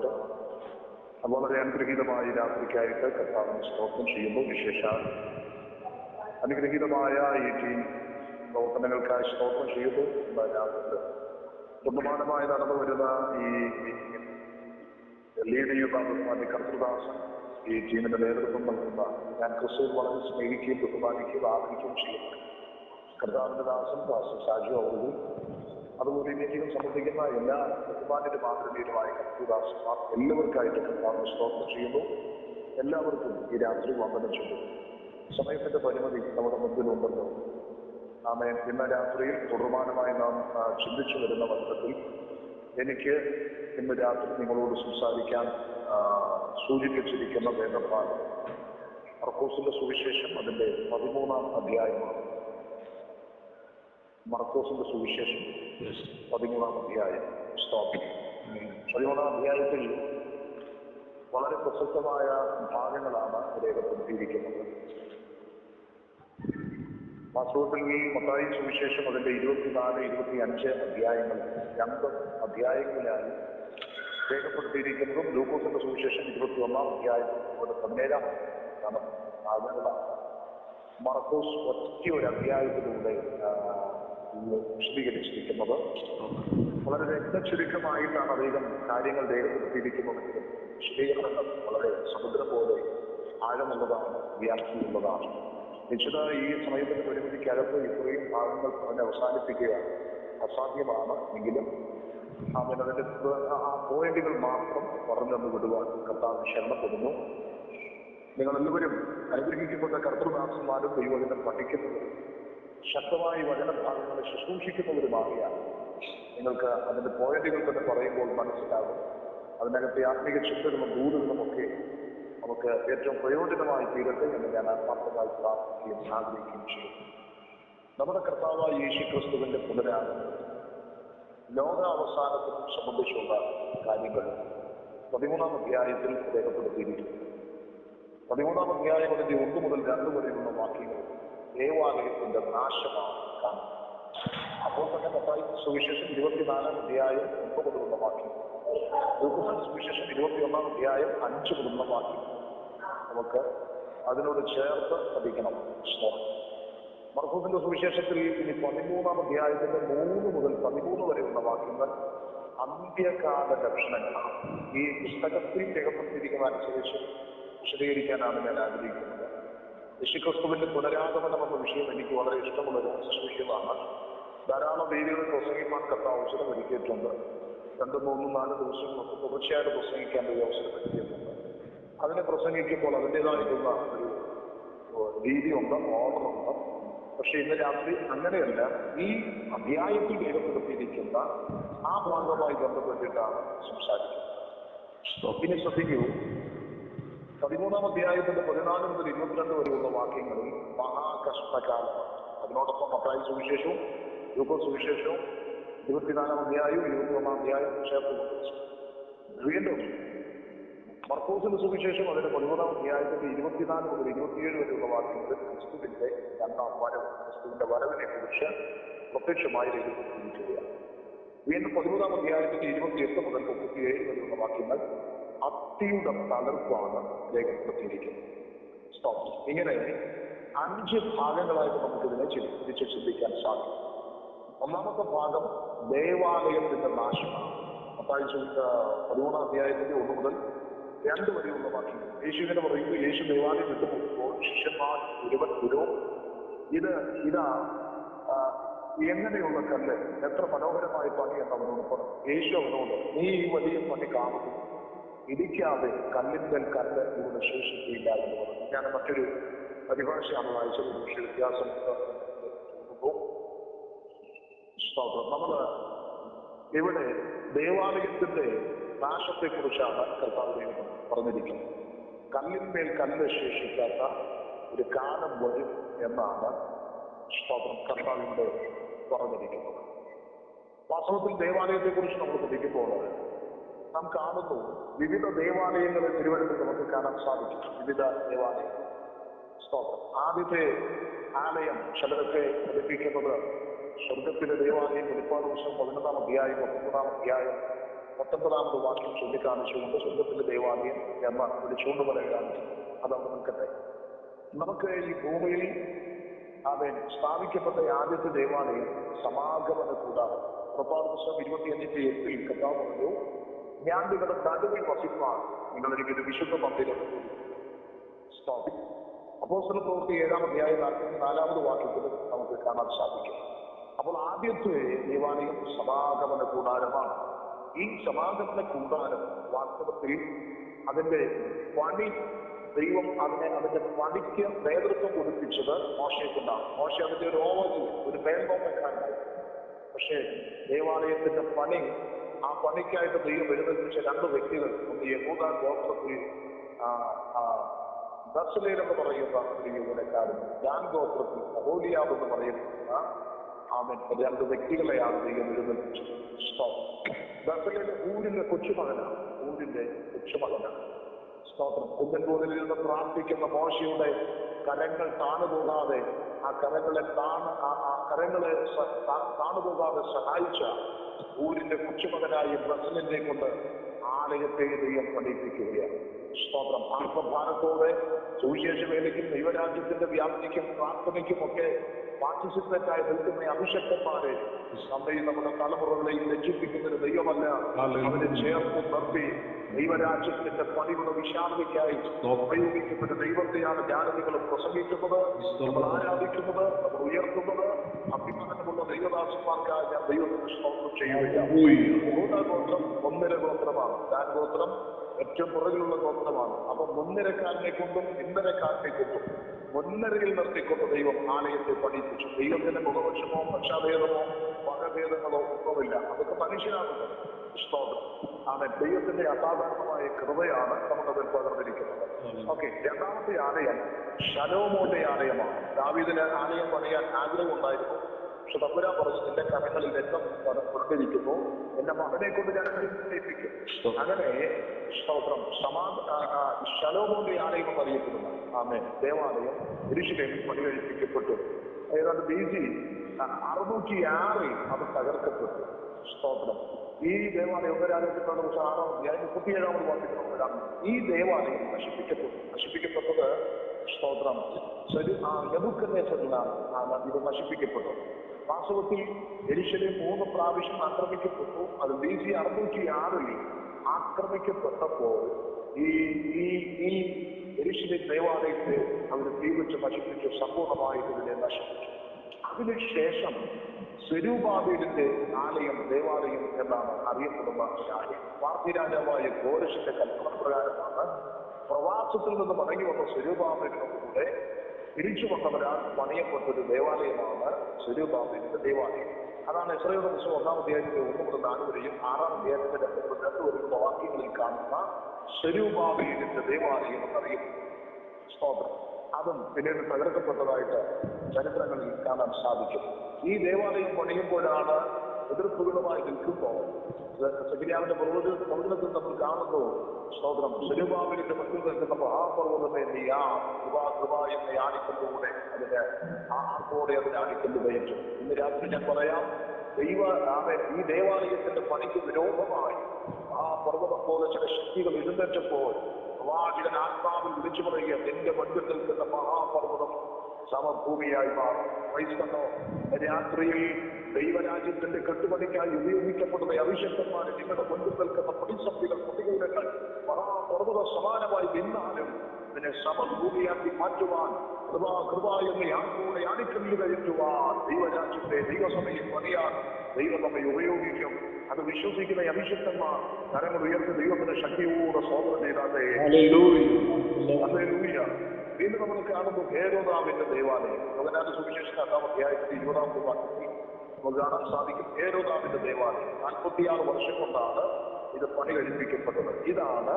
ചെയ്യുമാറാകട്ടെ. വളരെ അനുഗ്രഹീതമായ രാത്രിക്കായിട്ട് കർത്താവിന് സ്തോത്രം ചെയ്യുന്നു. വിശേഷാൽ അനുഗ്രഹീതമായ ഈ ടീം പ്രവർത്തനങ്ങൾക്കായി സ്തോത്രം ചെയ്യുന്നു. നിർമ്മാണമായി നടന്നു വരുന്ന ഈ മീറ്റിംഗിൽ ലീഡ് ചെയ്യുന്ന ബഹുമാന്യ കർത്തൃദാസൻ, ഈ ടീമിന്റെ നേതൃത്വം നൽകുന്ന ഞാൻ ക്രിസ്തുവിൽ വളരെ സ്നേഹിക്കുകയും ബഹുമാനിക്കുകയും ആദരിക്കുകയും ചെയ്യുന്നു കർത്താവിന്റെ ദാസൻ ദാസൻ സാജു അവരും, അതുപോലെ ഈ മീറ്റിംഗിൽ സംബന്ധിക്കുന്ന എല്ലാ ബഹുമാന്യന്റെ മാതൃകീയമായ കർത്തൃദാസന്മാർ എല്ലാവർക്കായിട്ട് കർത്താവിന് സ്തോത്രം ചെയ്യുന്നു. എല്ലാവർക്കും ഈ രാത്രി വന്ദനം ചെയ്യുന്നു. സമയത്തിന്റെ പരിമിതി നമ്മുടെ മുമ്പിലുണ്ടല്ലോ. ആമേൻ. ഇന്ന് രാത്രിയിൽ തുടർമാനമായി നാം ചിന്തിച്ചു വരുന്ന ബന്ധത്തിൽ എനിക്ക് ഇന്ന് രാത്രി നിങ്ങളോട് സംസാരിക്കാൻ സൂചിപ്പിച്ചിരിക്കുന്ന വേദഭാഗം മർക്കോസിന്റെ സുവിശേഷം അതിന്റെ 13-ാം അധ്യായമാണ്. മർക്കോസിന്റെ സുവിശേഷം 13-ാം അധ്യായം. 13-ാം അധ്യായത്തിൽ വളരെ പ്രസക്തമായ ഭാഗങ്ങളാണ് രേഖപ്പെടുത്തിയിരിക്കുന്നത്. വാസ്തവത്തിൽ ഈ മത്തായി സുവിശേഷം അതിന്റെ 24-25 അധ്യായങ്ങൾ 2 അധ്യായങ്ങളിലായി രേഖപ്പെടുത്തിയിരിക്കുന്നതും ലൂക്കോസിന്റെ സുവിശേഷം 21-ാം അധ്യായം 17-ാം ഭാഗങ്ങളാണ്. മർക്കോസ് ഒറ്റ ഒരു അധ്യായത്തിലൂടെ വിശദീകരിച്ചിരിക്കുന്നത്. വളരെ രക്തചുരുക്കമായിട്ടാണ് അധികം കാര്യങ്ങൾ രേഖപ്പെടുത്തിയിരിക്കുന്നതെങ്കിലും വിശദീകരണം വളരെ സമുദ്രം പോലെ ആഴമുള്ളതാണ്, വ്യാപ്തിയുള്ളതാണ്. നിശ്ചിത ഈ സമയത്തിന്റെ പരിമിതിക്കകത്ത് ഇത്രയും ഭാഗങ്ങൾ പറഞ്ഞ് അവസാനിപ്പിക്കുക അസാധ്യമാണ്. എങ്കിലും അതിന്റെ ആ പോയിന്റുകൾ മാത്രം പറഞ്ഞെന്ന് വിടുവാൻ കർത്താവ് ശരണപ്പെടുന്നു. നിങ്ങളെല്ലാവരും അനുഗ്രഹിക്കപ്പെട്ട കർത്തൃദാസന്മാരും ദൈവവചനം പഠിക്കുന്നവരും ശക്തമായി വചനഭാഗങ്ങളെ ശുശ്രൂഷിക്കുന്നവരുമാകിയാൽ നിങ്ങൾക്ക് അതിന്റെ പോയിന്റുകൾ തന്നെ പറയുമ്പോൾ മനസ്സിലാകും. അതിനകത്തെ ആത്മീയ ചിന്തകളും ദൂരങ്ങളുമൊക്കെ നമുക്ക് ഏറ്റവും പ്രയോജനമായി തീരട്ടെ എന്ന് ഞാൻ ആത്മാർത്ഥമായി പ്രാർത്ഥിക്കുകയും ആഗ്രഹിക്കുകയും ചെയ്യും. നമ്മുടെ കർത്താവായ യേശുക്രിസ്തുവിന്റെ പുനരാഗമനം ലോകാവസാനത്തിനും സംബന്ധിച്ചുള്ള കാര്യങ്ങൾ 13-ാം അധ്യായത്തിൽ രേഖപ്പെടുത്തിയിരിക്കുന്നു. 13-ാം അധ്യായം അതിന്റെ 1 മുതൽ 2 വരെയുള്ള വാക്യങ്ങൾ ദേവാലയത്തിന്റെ നാശമാണ് കാണുന്നത്. അപ്പോൾ തന്നെ മത്തായി സുവിശേഷം 24-ാം അധ്യായം 1 മുതലുള്ള വാക്യം, ലൂക്കോസിന്റെ സുവിശേഷം 21-ാം അധ്യായം 5 മുതലുള്ള വാക്യം നമുക്ക് അതിനോട് ചേർത്ത് പഠിക്കണം. മർക്കോസിന്റെ സുവിശേഷത്തിൽ ഇനി 13-ാം അധ്യായത്തിന്റെ 3 മുതൽ 13 വരെയുള്ള വാക്യങ്ങൾ അന്ത്യകാല ലക്ഷണങ്ങളാണ്. ഈ പുസ്തകത്തിൽ രേഖപ്പെടുത്തിയിരിക്കുന്ന അനുസരിച്ച് വിശദീകരിക്കാനാണ് ഞാൻ ആഗ്രഹിക്കുന്നത്. യേശുക്രിസ്തുവിന്റെ പുനരാഗമനം എന്ന വിഷയം എനിക്ക് വളരെ ഇഷ്ടമുള്ള ഒരു വിഷയമാണ്. ധാരാളം വേദികളിൽ പ്രസംഗിക്കാൻ കർത്താവ് അവസരം ഒരുക്കിയിട്ടുണ്ട്. 2, 3, 4 ദിവസങ്ങളൊക്കെ തുടർച്ചയായിട്ട് പ്രസംഗിക്കാൻ ഒരു അവസരം ഒരുക്കിയിട്ടുണ്ട്. അതിനെ പ്രസംഗിക്കുമ്പോൾ അതിൻ്റെതായിട്ടുള്ള ഒരു രീതിയുണ്ട്, ഓർഡറുണ്ട്. പക്ഷെ ഇന്ന് രാത്രി അങ്ങനെയല്ല. ഈ അധ്യായത്തിൽ രേഖപ്പെടുത്തിയിരിക്കുന്ന ആ ഭാഗവുമായി ബന്ധപ്പെട്ടിട്ടാണ് സംസാരിക്കുന്നത്. പിന്നെ ശ്രദ്ധിക്കൂ, 13-ാം അധ്യായത്തിന്റെ 14 മുതൽ 22 വരെയുള്ള വാക്യങ്ങളിൽ മഹാകഷ്ടകാലമാണ്. അതിനോടൊപ്പം മത്തായി സുവിശേഷവും ലൂക്കോസ് സുവിശേഷവും 24-ാം അധ്യായവും 21-ാം അധ്യായവും ചേർത്തുകൊണ്ട് വീണ്ടും മർക്കോസിന്റെ സുവിശേഷം അതിന്റെ 13-ാം അധ്യായത്തിന്റെ 24 മുതൽ 27 വരെയുള്ള വാക്യങ്ങളിൽ ക്രിസ്തുവിന്റെ 2ാം വരവ്, ക്രിസ്തുവിന്റെ വരവിനെ കുറിച്ച് പ്രത്യക്ഷമായി രേഖപ്പെടുത്തിയിരിക്കുകയാണ്. വീണ്ടും 13-ാം അധ്യായത്തിന്റെ 28 മുതൽ 37 വരെയുള്ള വാക്യങ്ങൾ അത്തിയുടെ തളർപ്പാണ് രേഖപ്പെടുത്തിയിരിക്കുന്നത്. ഇങ്ങനെ 5 ഭാഗങ്ങളായിട്ട് നമുക്കിതിനെ തിരിച്ച് ചിന്തിക്കാൻ സാധിക്കും. 1ാമത്തെ ഭാഗം ദേവാലയത്തിന്റെ നാശമാണ്. മത്തായി 13-ാം അധ്യായത്തിന്റെ 1 മുതൽ 2 വരെയുള്ള വാക്യങ്ങൾ യേശു ഇങ്ങനെ പറയുന്നു. യേശു ദേവാലയം വിട്ടുപോകുമ്പോൾ ശിഷ്യന്മാർ ഒരുവൻ ഇതാ എങ്ങനെയുള്ള കല്ല്, എത്ര മനോഹരമായ പണി എന്ന് അവനോട് പറഞ്ഞു. യേശു അവനോട്, നീ ഈ വലിയ പണി കാണുന്നു, ഇരിക്കാതെ കല്ലിന്മേൽ കല്ല് ഇവിടെ ശേഷിക്കുകയില്ല എന്ന് പറഞ്ഞു. ഞാൻ മറ്റൊരു പരിഭാഷയാണ് വായിച്ചത്, പക്ഷേ വ്യത്യാസം നമ്മള് ഇവിടെ ദേവാലയത്തിന്റെ നാശത്തെ കുറിച്ചാണ് കർത്താവ് പറഞ്ഞിരിക്കുന്നത്. കല്ലിന്മേൽ കല്ല് ശേഷിക്കാത്ത ഒരു കാലം വരും എന്നാണ് കർത്താവിന്റെ പറഞ്ഞിരിക്കുന്നത്. വാസ്തവത്തിൽ ദേവാലയത്തെ കുറിച്ച് നമ്മൾ പഠിക്കുമ്പോൾ നാം കാണുന്നു, വിവിധ ദേവാലയങ്ങളെ തിരുവനന്തപുരത്ത് നമുക്ക് കാണാൻ സാധിക്കും. വിവിധ ദേവാലയങ്ങൾ. ആദ്യത്തെ ആലയം ചിലരൊക്കെ പഠിപ്പിക്കുന്നത് സ്വർഗത്തിലെ ദേവാലയം വെളിപ്പാട് പുസ്തകം 11-ാം അധ്യായം 19-ാം അധ്യായം 19ാമത് വാക്യം ചൂണ്ടിക്കാണിച്ചുകൊണ്ട് സ്വർഗത്തിലെ ദേവാലയം എന്ന വിളിച്ചുകൊണ്ട് പറയുകയാണ്. അതവിടെ നിൽക്കട്ടെ. നമുക്ക് ഈ ഭൂമിയിൽ അവൻ സ്ഥാപിക്കപ്പെട്ട ആദ്യത്തെ ദേവാലയം സമാഗമന കൂടാരം. പുറപ്പാട് പുസ്തകം 25:8 കർത്താവ് പറഞ്ഞു, ഞാൻ നിങ്ങളുടെ നടുവിൽ വസിപ്പാൻ നിങ്ങൾ എനിക്കൊരു വിശുദ്ധ മന്ദിരം. അപ്പോസ്തല പ്രവൃത്തി 7-ാം അധ്യായം 44-ാമത് വാക്യത്തിൽ നമുക്ക് കാണാൻ സാധിക്കും. അപ്പോൾ ആദ്യത്തെ ദേവാലയം സമാഗമന കൂടാരമാണ്. ഈ സമാഗമന കൂടാരം വാസ്തവത്തിൽ അതിന്റെ പണി ദൈവം അതിന്റെ പണിക്ക് നേതൃത്വം കൊടുപ്പിച്ചത് മോശയെ കൊണ്ടാണ്. മോശ അതിന്റെ ഒരു ഓവർവ്യൂ, ഒരു മേൽനോട്ടക്കാരനായി. പക്ഷേ ദേവാലയത്തിന്റെ പണി, ആ പണിക്കായിട്ട് ദൈവം എഴുന്നേൽപ്പിച്ച 2 വ്യക്തികൾ, ഒന്ന് യഹൂദ ഗോത്രത്തിൽ ബസലേൽ എന്ന് പറയുന്ന ഒരു യഹൂദക്കാരൻ, ദാൻ ഗോത്രത്തിൽ അഹോലിയാബ് എന്ന് പറയുന്ന അവൻ 2 വ്യക്തികളെയാണ് ദൈവം എഴുന്നേൽപ്പിച്ചത്. ബസലേൽ ഊരിന്റെ കൊച്ചുമകനാണ്. സ്തോത്രം. കുന്നൻകോലിൽ നിന്ന് പ്രാർത്ഥിക്കുന്ന മോശയുടെ കരങ്ങൾ താണുപോകാതെ, ആ കരങ്ങളെ താണുപോകാതെ സഹായിച്ച ഊരിന്റെ കൊച്ചുമകനായ ബസലിനെ കൊണ്ട് ആലയത്തെ ദൈവം പഠിപ്പിക്കുകയാണ്. സ്തോത്രം. ആത്മഭാരത്തോടെ സുവിശേഷ വേലയ്ക്കും ദൈവരാജ്യത്തിന്റെ വ്യാപ്തിക്കും പ്രാർത്ഥനയ്ക്കുമൊക്കെ പാർട്ടിസിപ്പേറ്റായി നിൽക്കുന്ന അഭിഷക്തന്മാരെ നമ്മയും നമ്മുടെ തലമുറകളെയും ലജ്ജിപ്പിക്കുന്നൊരു ദൈവമല്ല, അവരെ ചേർത്ത് നിർത്തി ദൈവരാജ്യത്തിന്റെ പണിയുടെ വിശാലതയ്ക്കായി ഉപയോഗിക്കുന്ന ദൈവത്തെയാണ് ജ്ഞാനികൾ പ്രസംഗിക്കുന്നത്, നമ്മൾ ആരാധിക്കുന്നത്, നമ്മൾ ഉയർത്തുന്നത്. അഭിമാനമുള്ള ദൈവദാസന്മാർക്കായി ഞാൻ ദൈവത്തിന് സ്തോത്രം ചെയ്യുകയാണ്. ഗോത്രം 1 ഗോത്രമാണ്. ദാൻ ഗോത്രം ഏറ്റവും പുറകിലുള്ള ഗോത്രമാണ്. അപ്പൊ മുൻനിരക്കാരനെ കൊണ്ടും പിൻനിരക്കാരനെ കൊണ്ടും മുൻനിരയിൽ നിർത്തിക്കൊണ്ട് ദൈവം ആലയത്തെ പഠിപ്പിച്ചു. ദൈവത്തിന്റെ മുഖപക്ഷമോ പക്ഷാഭേദമോ വകഭേദങ്ങളോ ഒന്നുമില്ല. അതൊക്കെ മനുഷ്യനാകുന്നത്. സ്തോത്രം. അവൻ ദൈവത്തിന്റെ അസാധാരണമായ കൃപയാണ് നമ്മുടെ മേൽ പകർന്നിരിക്കുന്നത്. ഓക്കെ, 2ാമത്തെ ആലയം ശലോമോന്റെ ആലയമാണ്. ദാവീദിന് ആലയം പണിയാൻ ആഗ്രഹം ഉണ്ടായിരുന്നു. പക്ഷെ തമ്പുരാൻ പറഞ്ഞു, നിന്റെ കരങ്ങളിൽ രക്തം പുറത്തിരിക്കുന്നു, എന്റെ മകനെ കൊണ്ട് ഞാൻ ഏൽപ്പിക്കും. അങ്ങനെ സ്തോത്രം ശലോമോന്റെ ആലയം എന്നറിയപ്പെടുന്ന ദേവാലയം യെരൂശലേമിൽ പണി കഴിപ്പിക്കപ്പെട്ടു. ഏതാണ്ട് BC 606 അത് തകർക്കപ്പെട്ടു. സ്തോത്രം. ഈ ദേവാലയം 1 രാജാക്കന്മാരുടെ പുസ്തകം 6-ാം അധ്യായം 37-ാമത് വാക്യത്തിലാണ് ഈ ദേവാലയം നശിപ്പിക്കപ്പെട്ടത്. സ്തോത്രം. നെബൂഖദ്നേസറിലാണ് ഇത് നശിപ്പിക്കപ്പെട്ടു. വാസ്തവത്തിൽ യെരൂശലേം 3 പ്രാവശ്യം ആക്രമിക്കപ്പെട്ടു. അത് BC 606 ആക്രമിക്കപ്പെട്ടപ്പോൾ ഈ യെരൂശലേം ദേവാലയത്തെ അവർ തീവച്ച് നശിപ്പിച്ചു, സമ്പൂർണമായിട്ട് ഇതിനെ നശിപ്പിച്ചു. അതിനുശേഷം സെരുബാബേലിന്റെ ആലയം, ദേവാലയം എന്നാണ് അറിയപ്പെടുന്ന ഒരു ആലയം. പാർത്തി രാജാവായ കോരശിന്റെ കൽപ്പന പ്രകാരമാണ് പ്രവാസത്തിൽ നിന്ന് മടങ്ങി വന്ന സെരുബാബേലിനോടുകൂടെ തിരിച്ചു വന്നവരാൽ പണിയപ്പെട്ടൊരു ദേവാലയമാണ് സെരുബാബേലിന്റെ ദേവാലയം. അതാണ് എസ്രയുടെ പുസ്തകം 1-ാം അധ്യായത്തിന്റെ 1 മുതൽ 4 വരെയും 6-ാം അധ്യായത്തിന്റെ 2 മുതൽ 2 വരെയുള്ള വാക്യങ്ങളിൽ കാണുന്ന സെരുബാബേലിന്റെ ദേവാലയം എന്നറിയപ്പെടുന്നു. സ്തോത്രം. അതും പിന്നീട് തകർക്കപ്പെട്ടതായിട്ട് ചരിത്രങ്ങളിൽ കാണാൻ സാധിക്കും. ഈ ദേവാലയം പണിയുമ്പോഴാണ് എതിർപ്പുകളുമായി നിൽക്കുമ്പോൾ സെഖര്യാവിന്റെ പ്രവചനത്തിൽ നമ്മൾ കാണുന്നു. സ്തോത്രം. സെരുബാബേലിന്റെ മുന്നിൽ നിൽക്കുന്ന മഹാപർവ്വതമേ നീ കൃപ എന്ന ആണിക്കല്ലുകൂടെ ആർപ്പോടെ അതിനെ ആണിക്കല്ല് വഹിച്ചു. ഇന്ന് രാത്രി ഞാൻ പറയാം, ഈ ദേവാലയത്തിന്റെ പണിക്ക് വിരോധമായി ആ പർവ്വതം പോലെ ചില ശക്തികൾ എഴുന്നേറ്റപ്പോൾ പ്രവാചകൻ ആത്മാവിൽ വിളിച്ചു പറയുക, നിന്റെ മുൻപിൽ നിൽക്കുന്ന മഹാപർവ്വതം സമഭൂമിയായി മാറും. ക്രൈസ്തവോ, രാത്രിയിൽ ദൈവരാജ്യത്തിന്റെ കെട്ടുപണിക്കായി ഉപയോഗിക്കപ്പെടുന്ന അഭിഷക്തന്മാരെ നിങ്ങളുടെ മുൻപിൽ നിൽക്കുന്ന പ്രതിസന്ധികൾ, പ്രതികൂലങ്ങൾ മഹാപർവ്വത സമാനമായി നിന്നാലും ഇതിനെ സമഭൂമിയാക്കി മാറ്റുവാൻ കൃപ എന്ന യാത്രയുടെ അണിക്കല്ല് കയറ്റുവാൻ ദൈവരാജ്യത്തെ ദൈവസഭയിൽ പണിയാൻ ദൈവം നമ്മെ ഉപയോഗിക്കും. അത് വിശ്വസിക്കുന്ന അഭിഷക്തന്മാർ കരങ്ങൾ ഉയർത്തി ദൈവത്തിന്റെ ശക്തിയോടെ സ്തോത്രം ചെയ്താലേ. വീണ്ടും നമ്മൾ കാണുമ്പോൾ ഹേരോദാവിന്റെ ദേവാലയം. യോഹന്നാന്റെ സുവിശേഷം 2-ാം അധ്യായത്തിന്റെ 20-ാമത്തെ വാക്യത്തിൽ നമുക്ക് കാണാൻ സാധിക്കും. ഹേരോദാവിന്റെ ദേവാലയം 46 വർഷം കൊണ്ടാണ് ഇത് പണി കഴിപ്പിക്കപ്പെട്ടത്. ഇതാണ്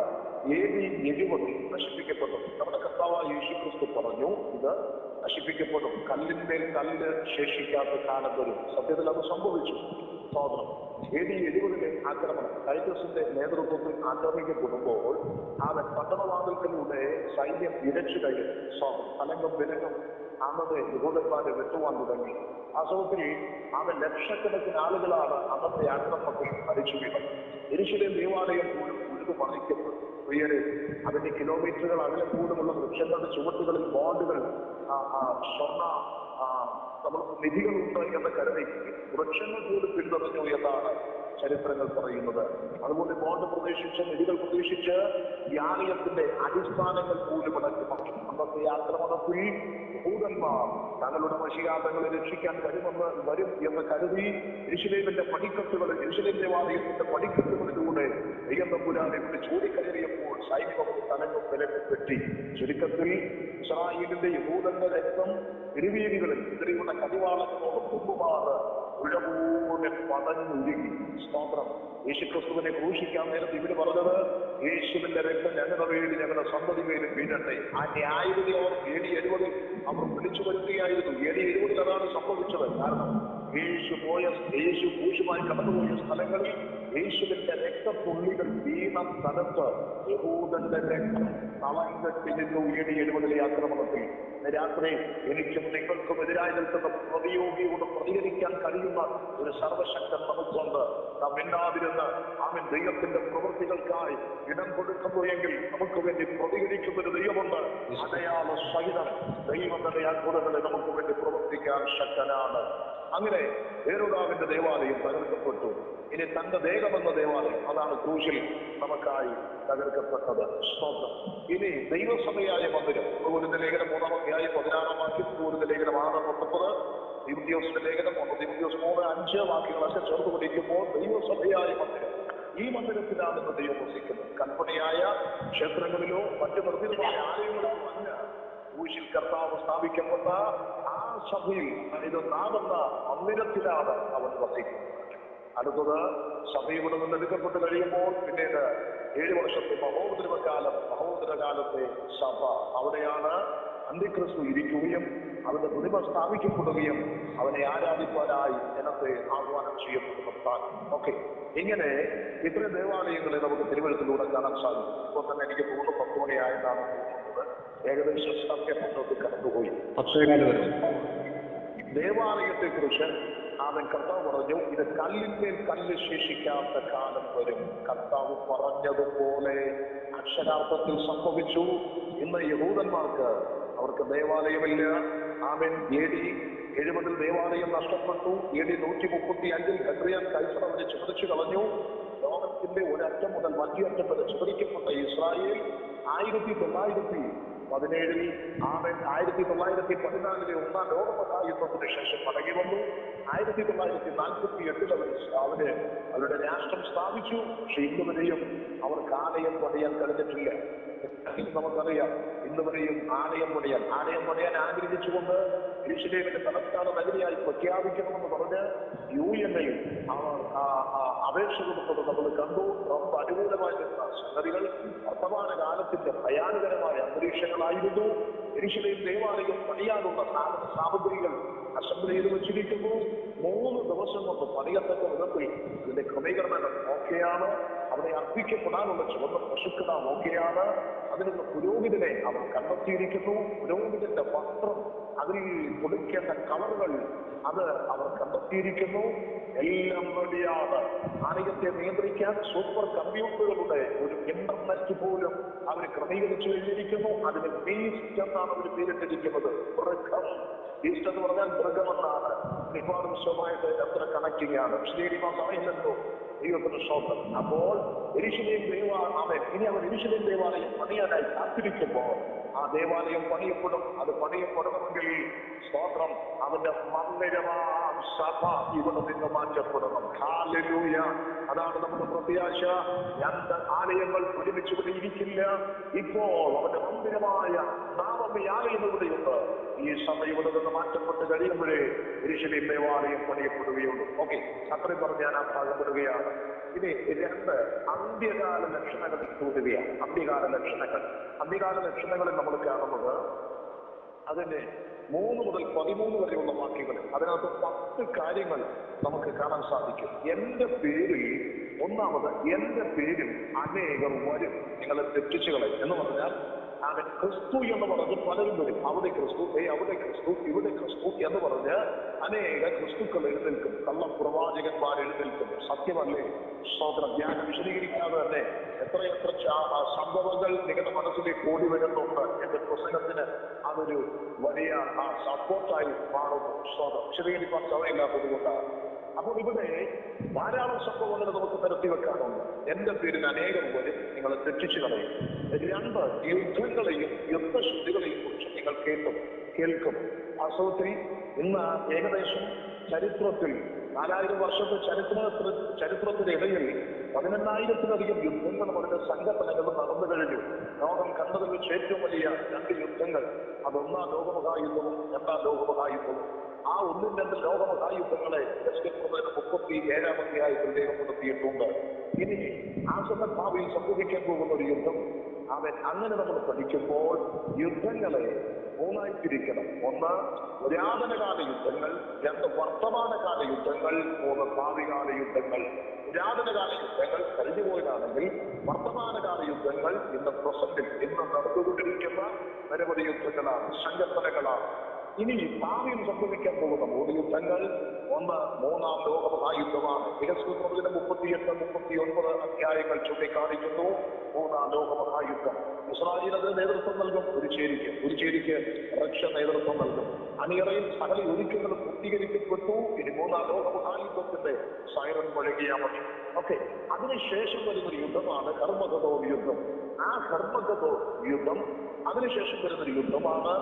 AD 70 നശിപ്പിക്കപ്പെട്ടത്. നമ്മുടെ കർത്താവായ യേശുക്രിസ്തു പറഞ്ഞു, ഇത് നശിപ്പിക്കപ്പെടും, കല്ലിന്മേൽ കല്ല് ശേഷിക്കാത്ത കാലം വരും. സത്യത്തിൽ അത് സംഭവിച്ചു. സ്തോത്രം. AD 70 ആക്രമണം ടൈറ്റസിന്റെ നേതൃത്വത്തിൽ ആക്രമിക്കപ്പെടുമ്പോൾ അവൻ പട്ടണവാതിൽക്കലൂടെ സൈന്യം ഇരച്ചു കയറി. തലങ്കം വിലങ്ങും അന്നത്തെ യഹൂദന്മാരെ വെട്ടുവാൻ തുടങ്ങി. ആ സമയത്തിൽ ലക്ഷക്കണക്കിന് ആളുകളാണ് അന്നത്തെ ആക്രമണത്തിൽ മരിച്ചു വീണത്. യെരൂശലേം ദേവാലയം പോലും ഉഴുതു മറിക്കപ്പെട്ടു. പ്രിയരെ, അതിന്റെ കിലോമീറ്ററുകൾ അകലെ കൂടുമുള്ള വൃക്ഷങ്ങളുടെ ചുവട്ടുകളിൽ ബോണ്ടുകൾ, സ്വർണ്ണ നമ്മൾ നിധികളുണ്ട് എന്ന് കരുതി വൃക്ഷങ്ങൾ പോലും പിന്തുടർന്നു എന്നാണ് ചരിത്രങ്ങൾ പറയുന്നത്. അതുകൊണ്ട് ബോണ്ട് പ്രതീക്ഷിച്ച്, നിധികൾ പ്രതീക്ഷിച്ച് ഈ ആലയത്തിന്റെ അടിസ്ഥാനങ്ങൾ പോലും ഇളക്കി. അന്നത്തെ ആക്രമണത്തിൽ യഹൂദന്മാർ തങ്ങളുടെ മശിഹാതങ്ങളെ രക്ഷിക്കാൻ വരും എന്ന് കരുതി യെരൂശലേമിന്റെ പടിക്കെട്ടുകളിൽ, യെരൂശലേം ദേവാലയത്തിന്റെ പടിക്കെട്ടുകളിലൂടെ ദൈവം തമ്പുരാനെ കൊണ്ട് ചൂടിക്കയറിയപ്പോൾ സൈനികം തലങ്ങും വിലക്കും പെട്ടി. ചുരുക്കത്തിൽ ഇസ്രായേലിന്റെ യഹൂദന്റെ രക്തം തിരുവീതികളിൽ ഇതിലുള്ള കടിവാളങ്ങളോട് തുമ്പുമാറ് ഉഴപോലെ പതഞ്ഞൊഴുകി. സ്തോത്രം. യേശുക്രിസ്തുവിനെ ക്രൂശിക്കാൻ നേരത്തെ ഇവര് പറഞ്ഞത്, യേശുവിന്റെ രക്തം ഞങ്ങളുടെ വേണ്ടി ഞങ്ങളുടെ സന്തതി പേരിൽ വീഴട്ടെ. ആ ന്യായവിധി അവർ AD 70 അവർ വിളിച്ചു വരുത്തുകയായിരുന്നു. AD 70 അതാണ് സംഭവിച്ചത്. കാരണം യേശു ക്രൂശുമായി കടന്നുപോയ സ്ഥലങ്ങളിൽ യേശുവിന്റെ രക്തത്തുള്ളികൾ വീണ സ്ഥലത്ത് യഹൂദന്റെ രക്തം തളം കെട്ടിരുന്നു. AD 70 ആക്രമണത്തിൽ. രാത്രി എനിക്കും നിങ്ങൾക്കും എതിരായി നിൽക്കുന്ന പ്രതിയോഗിയോട് പ്രതികരിക്കാൻ കഴിയുന്ന ഒരു സർവശക്തൻ നമുക്കുണ്ട്. നാം മിണ്ടാതിരുന്ന് ദൈവത്തിന്റെ പ്രവൃത്തികൾക്കായി ഇടം കൊടുക്കുന്നു എങ്കിൽ നമുക്ക് വേണ്ടി പ്രതികരിക്കുന്ന ഒരു ദൈവമുണ്ട്. അടയാള സഹിതം ദൈവം തന്നെ അത്ഭുതങ്ങളെ നമുക്ക് വേണ്ടി പ്രവർത്തിക്കാൻ ശക്തനാണ്. അങ്ങനെ ഹെരോദാവിന്റെ ദേവാലയം തകർക്കപ്പെട്ടു. ഇനി തന്റെ ദേഹമെന്ന ദേവാലയം, അതാണ് ക്രൂശിൽ നമുക്കായി തകർക്കപ്പെട്ടത്. സ്തോത്രം. ഇനി ദൈവസഭയായ മന്ദിരം, പൗലോസിന്റെ ലേഖനം 3-ാം അധ്യായം 16-ാം വാക്യം, പൗലോസിന്റെ ലേഖനം 6-19, തിമോഥെയോസിന്റെ ലേഖനം 1 തിമോഥെയോസ് 3-5 വാക്യങ്ങളൊക്കെ ചേർത്ത് പഠിക്കുമ്പോൾ ദൈവസഭയായ മന്ദിരം, ഈ മന്ദിരത്തിലാണ് ഇന്ന് ദൈവം വസിക്കുന്നത്. കൽപ്പനയായ ക്ഷേത്രങ്ങളിലോ മറ്റു നിർമ്മിതമായ ആലയങ്ങളിലോ അല്ല. ക്രൂശിൽ കർത്താവ് സ്ഥാപിക്കപ്പെട്ട ആ സഭയിൽ, ഇത് നാമെന്ന മന്ദിരത്തിലാണ് അവൻ വസിക്കുന്നത്. അടുത്തത് സഭ ഇവിടെ നിന്ന് എടുക്കപ്പെട്ട് കഴിയുമ്പോൾ പിന്നീട് 7 വർഷത്തെ മഹോദരകാലത്തെ സഭ, അവിടെയാണ് അന്ത്യക്രിസ്തു ഇരിക്കുകയും അവന്റെ പ്രതിമ സ്ഥാപിക്കപ്പെടുകയും അവനെ ആരാധിപ്പാനായി ജനത്തെ ആഹ്വാനം ചെയ്യപ്പെടുന്ന. ഓക്കെ, ഇങ്ങനെ ഇത്രയും ദേവാലയങ്ങളെ നമുക്ക് തിരുവഴുത്തിലൂടെ കാണാൻ സാധിക്കും. ഇപ്പോൾ തന്നെ എനിക്ക് തോന്നുന്നു 10 മണിയായിട്ടാണ് തോന്നുന്നത്. ഏകദേശം സമയം മുന്നോട്ട് കടന്നുപോയി. ദേവാലയത്തെ കുറിച്ച് കർത്താവ് പറഞ്ഞു, ഇത് കല്ലിന്മേൽ കല്ല് ശേഷിക്കാത്ത കാലം വരും. കർത്താവ് പറഞ്ഞതുപോലെ അക്ഷരാർത്ഥത്തിൽ സംഭവിച്ചു. ഇന്ന് യഹൂദന്മാർക്ക് അവർക്ക് ദേവാലയമില്ല. AD 70 ദേവാലയം നഷ്ടപ്പെട്ടു. AD 135 ഹെദ്രിയാൻ കൈസർ അവരെ ചിതറിച്ചു കളഞ്ഞു. ലോകത്തിന്റെ ഒരറ്റം മുതൽ മറ്റേ അറ്റം വരെ ചിതറിക്കപ്പെട്ട ഇസ്രായേൽ 1917 1914 ഒന്നാം ലോകമഹായുദ്ധത്തിന് ശേഷം മടങ്ങി വന്നു. 1948 അവരുടെ രാഷ്ട്രം സ്ഥാപിച്ചു. പക്ഷെ ഇന്നുവരെയും അവർക്ക് ആലയം പണിയാൻ കഴിഞ്ഞിട്ടില്ല. നമുക്കറിയാം, ഇന്നുവരെയും ആലയം പണിയാൻ ആഗ്രഹിച്ചുകൊണ്ട് യെരൂശലേമിന്റെ തലസ്ഥാന നഗരിയായി പ്രഖ്യാപിക്കണമെന്ന് പറഞ്ഞ് UN-ൽ അവർ അപേക്ഷ കൊടുത്തത് നമ്മൾ കണ്ടു. ട്രംപ് അനുകൂലമായി നിന്ന സംഗതികൾ വർത്തമാന കാലത്തിന്റെ ഭയാനകരമായ അന്തരീക്ഷങ്ങളായിരുന്നു. യെരൂശലേം ദേവാലയം പണിയാനുള്ള സാമഗ്രികൾ അസംബ്ലിയിൽ വെച്ചിരിക്കുന്നു. 3 ദിവസം കൊണ്ട് പണിയത്തക്ക വിധത്തിൽ അതിന്റെ ക്രമീകരണങ്ങൾ ഓക്കെയാണ്. അവിടെ അർപ്പിക്കപ്പെടാനുള്ള ചുവന്ന പശുക്കൾ ഓക്കെയാണ്. അതിനുള്ള പുരോഹിതനെ അവർ കണ്ടെത്തിയിരിക്കുന്നു. പുരോഹിതന്റെ വസ്ത്രം, അതിൽ കൊടുക്കേണ്ട കളറുകൾ, അത് അവർ കണ്ടെത്തിയിരിക്കുന്നു. എല്ലാം റെഡിയാണ്. ആലയത്തെ നിയന്ത്രിക്കാൻ സൂപ്പർ കമ്പ്യൂട്ടറുകളുടെ ഒരു ഇന്റർനെറ്റ് പോലും അവർ ക്രമീകരിച്ചു കഴിഞ്ഞിരിക്കുന്നു. അതിന് ബീസ്റ്റ് എന്നാണ് അവർ പേരിട്ടിരിക്കുന്നത്. മൃഗം. ബീസ്റ്റ് എന്ന് പറഞ്ഞാൽ മൃഗമെന്നാണ്. ഒരുപാട് വിശ്വമായിട്ട് എത്ര കണക്റ്റിംഗ് ആണ്. സമയമില്ലല്ലോ. ദൈവത്തിന് സ്തോത്രം. അപ്പോൾ യെരൂശലേം ഇനി അവർ യെരൂശലേം ദേവാലയം പണിയാനായി കാത്തിരിക്കുമ്പോൾ ആ ദേവാലയം പണിയപ്പെടും. അത് പണിയപ്പെടണമെങ്കിൽ സ്തോത്രം, അതിന്റെ മന്ദിരമാം സഭ ഇവിടെ നിന്ന് മാറ്റപ്പെടണം. ഹല്ലേലൂയ. അതാണ് നമ്മുടെ പ്രത്യാശ. 2 ആലയങ്ങൾ ഒരുമിച്ച് ഇവിടെ ഇരിക്കില്ല. ഇപ്പോൾ അവന്റെ മന്ദിരമായ ആലയം ഇവിടെയുണ്ട്. ഈ സഭ ഇവിടെ നിന്ന് മാറ്റപ്പെട്ട് കഴിയുമ്പോഴേ യെരൂശലേം ദേവാലയം പണിയപ്പെടുകയുള്ളൂ. ഓക്കെ, അത്രയും പറഞ്ഞ് ഞാൻ ആ ഭാഗം വിടുകയാണ്. ഇനി 2 അന്ത്യകാല ലക്ഷണങ്ങൾ കൂടുകയാണ്. അന്ത്യകാല ലക്ഷണങ്ങളിൽ നമ്മൾ കാണുന്നത് അതിന്റെ 3 മുതൽ 13 വരെയുള്ള വാക്യങ്ങൾ. അതിനകത്ത് 10 കാര്യങ്ങൾ നമുക്ക് കാണാൻ സാധിക്കും. എന്റെ പേരിൽ ഒന്നാമത്, എന്റെ പേരിൽ അനേകർ വരും, നിങ്ങളെ തെറ്റിച്ചു കളയും എന്ന് പറഞ്ഞാൽ അവൻ ക്രിസ്തു എന്ന് പറഞ്ഞ് പലരും വരും. അവിടെ ക്രിസ്തു, അവിടെ ക്രിസ്തു, ഇവിടെ ക്രിസ്തു എന്ന് പറഞ്ഞ് അനേക ക്രിസ്തുക്കൾ എഴുന്നേൽക്കും. കള്ളപ്രവാചകന്മാർ എഴുന്നേൽക്കും. സത്യമല്ലേ? സ്തോത്രം. ഞാൻ വിശദീകരിക്കാതെ തന്നെ എത്രയെത്ര സംഭവങ്ങൾ നിങ്ങളുടെ മനസ്സിലേക്ക് ഓടി വരുന്നുണ്ട്. എന്റെ പ്രസംഗത്തിന് അതൊരു വലിയ സപ്പോർട്ടായി മാറുന്നു. സ്തോത്രം. വിശദീകരിക്കാൻ സമയമില്ലാത്തത് കൊണ്ടാണ്. അപ്പോൾ ഇവിടെ ധാരാളം സംഭവങ്ങൾ നമുക്ക് നിരത്തി വെക്കാനുണ്ട്. എന്റെ പേരിൽ അനേകം പേര് നിങ്ങളെ തെറ്റിച്ചു കളയും. രണ്ട്, യുദ്ധങ്ങളെയും യുദ്ധശുദ്ധികളെയും കുറിച്ച് നിങ്ങൾ കേൾക്കും. വാസ്തവത്തിൽ ഇന്ന് ഏകദേശം ചരിത്രത്തിൽ 4000 വർഷത്തെ ചരിത്രത്തിനിടയിൽ 18,000-ലധികം യുദ്ധങ്ങളും അതിന്റെ സംഘടനകളും നടന്നു കഴിഞ്ഞു. ലോകം കണ്ടതിൽ വെച്ച് ഏറ്റവും വലിയ 2 യുദ്ധങ്ങൾ, അതൊന്നാം ലോകമഹായുദ്ധവും രണ്ടാം ലോകമഹായുദ്ധവും. ആ 1-2 ലോകമഹായുദ്ധങ്ങളെ 37-ാം അധ്യായത്തിൽ രേഖപ്പെടുത്തിയിട്ടുണ്ട്. ഇനി ആസന്നഭാവിയിൽ സംഭവിക്കാൻ പോകുന്ന ഒരു യുദ്ധം, അങ്ങനെ നമ്മൾ പഠിക്കുമ്പോൾ യുദ്ധങ്ങളെ 3ആയി തിരിക്കണം. 1 പുരാതനകാല യുദ്ധങ്ങൾ, 2 വർത്തമാനകാല യുദ്ധങ്ങൾ, 3 ഭാവികാല യുദ്ധങ്ങൾ. പുരാതനകാല യുദ്ധങ്ങൾ കഴിഞ്ഞുപോയതാണെങ്കിൽ വർത്തമാനകാല യുദ്ധങ്ങൾ ഇന്ന് പ്രസന്റിൽ നടന്നുകൊണ്ടിരിക്കുന്ന നിരവധി യുദ്ധങ്ങളാണ്, സംഘടനകളാണ്. ഇനി ഭാവിയിൽ സംഭവിക്കാൻ പോകുന്ന 3 യുദ്ധങ്ങൾ, 1 3-ാം ലോകമഹായുദ്ധമാണ്. പ്രവചനം 38-39 അധ്യായങ്ങൾ ചൂണ്ടിക്കാണിക്കുന്നു 3-ാം ലോകമഹായുദ്ധം. ഇസ്രായേൽ അത് നേതൃത്വം നൽകും. ഒരു ചേരിക്ക് റഷ്യ നേതൃത്വം നൽകും. അണിയറയിൽ സകല ഒരുക്കങ്ങളും പൂർത്തീകരിക്കപ്പെട്ടു. ഇനി 3-ാം ലോകമഹായുദ്ധത്തിന്റെ സൈറൻ മുഴങ്ങിയാൽ മതി. ഓക്കെ. അതിനുശേഷം വരുന്നൊരു യുദ്ധമാണ് ഹർമഗദോൻ യുദ്ധം. ആ ഹർമഗദോൻ യുദ്ധം അതിനുശേഷം വരുന്നൊരു യുദ്ധമാണ്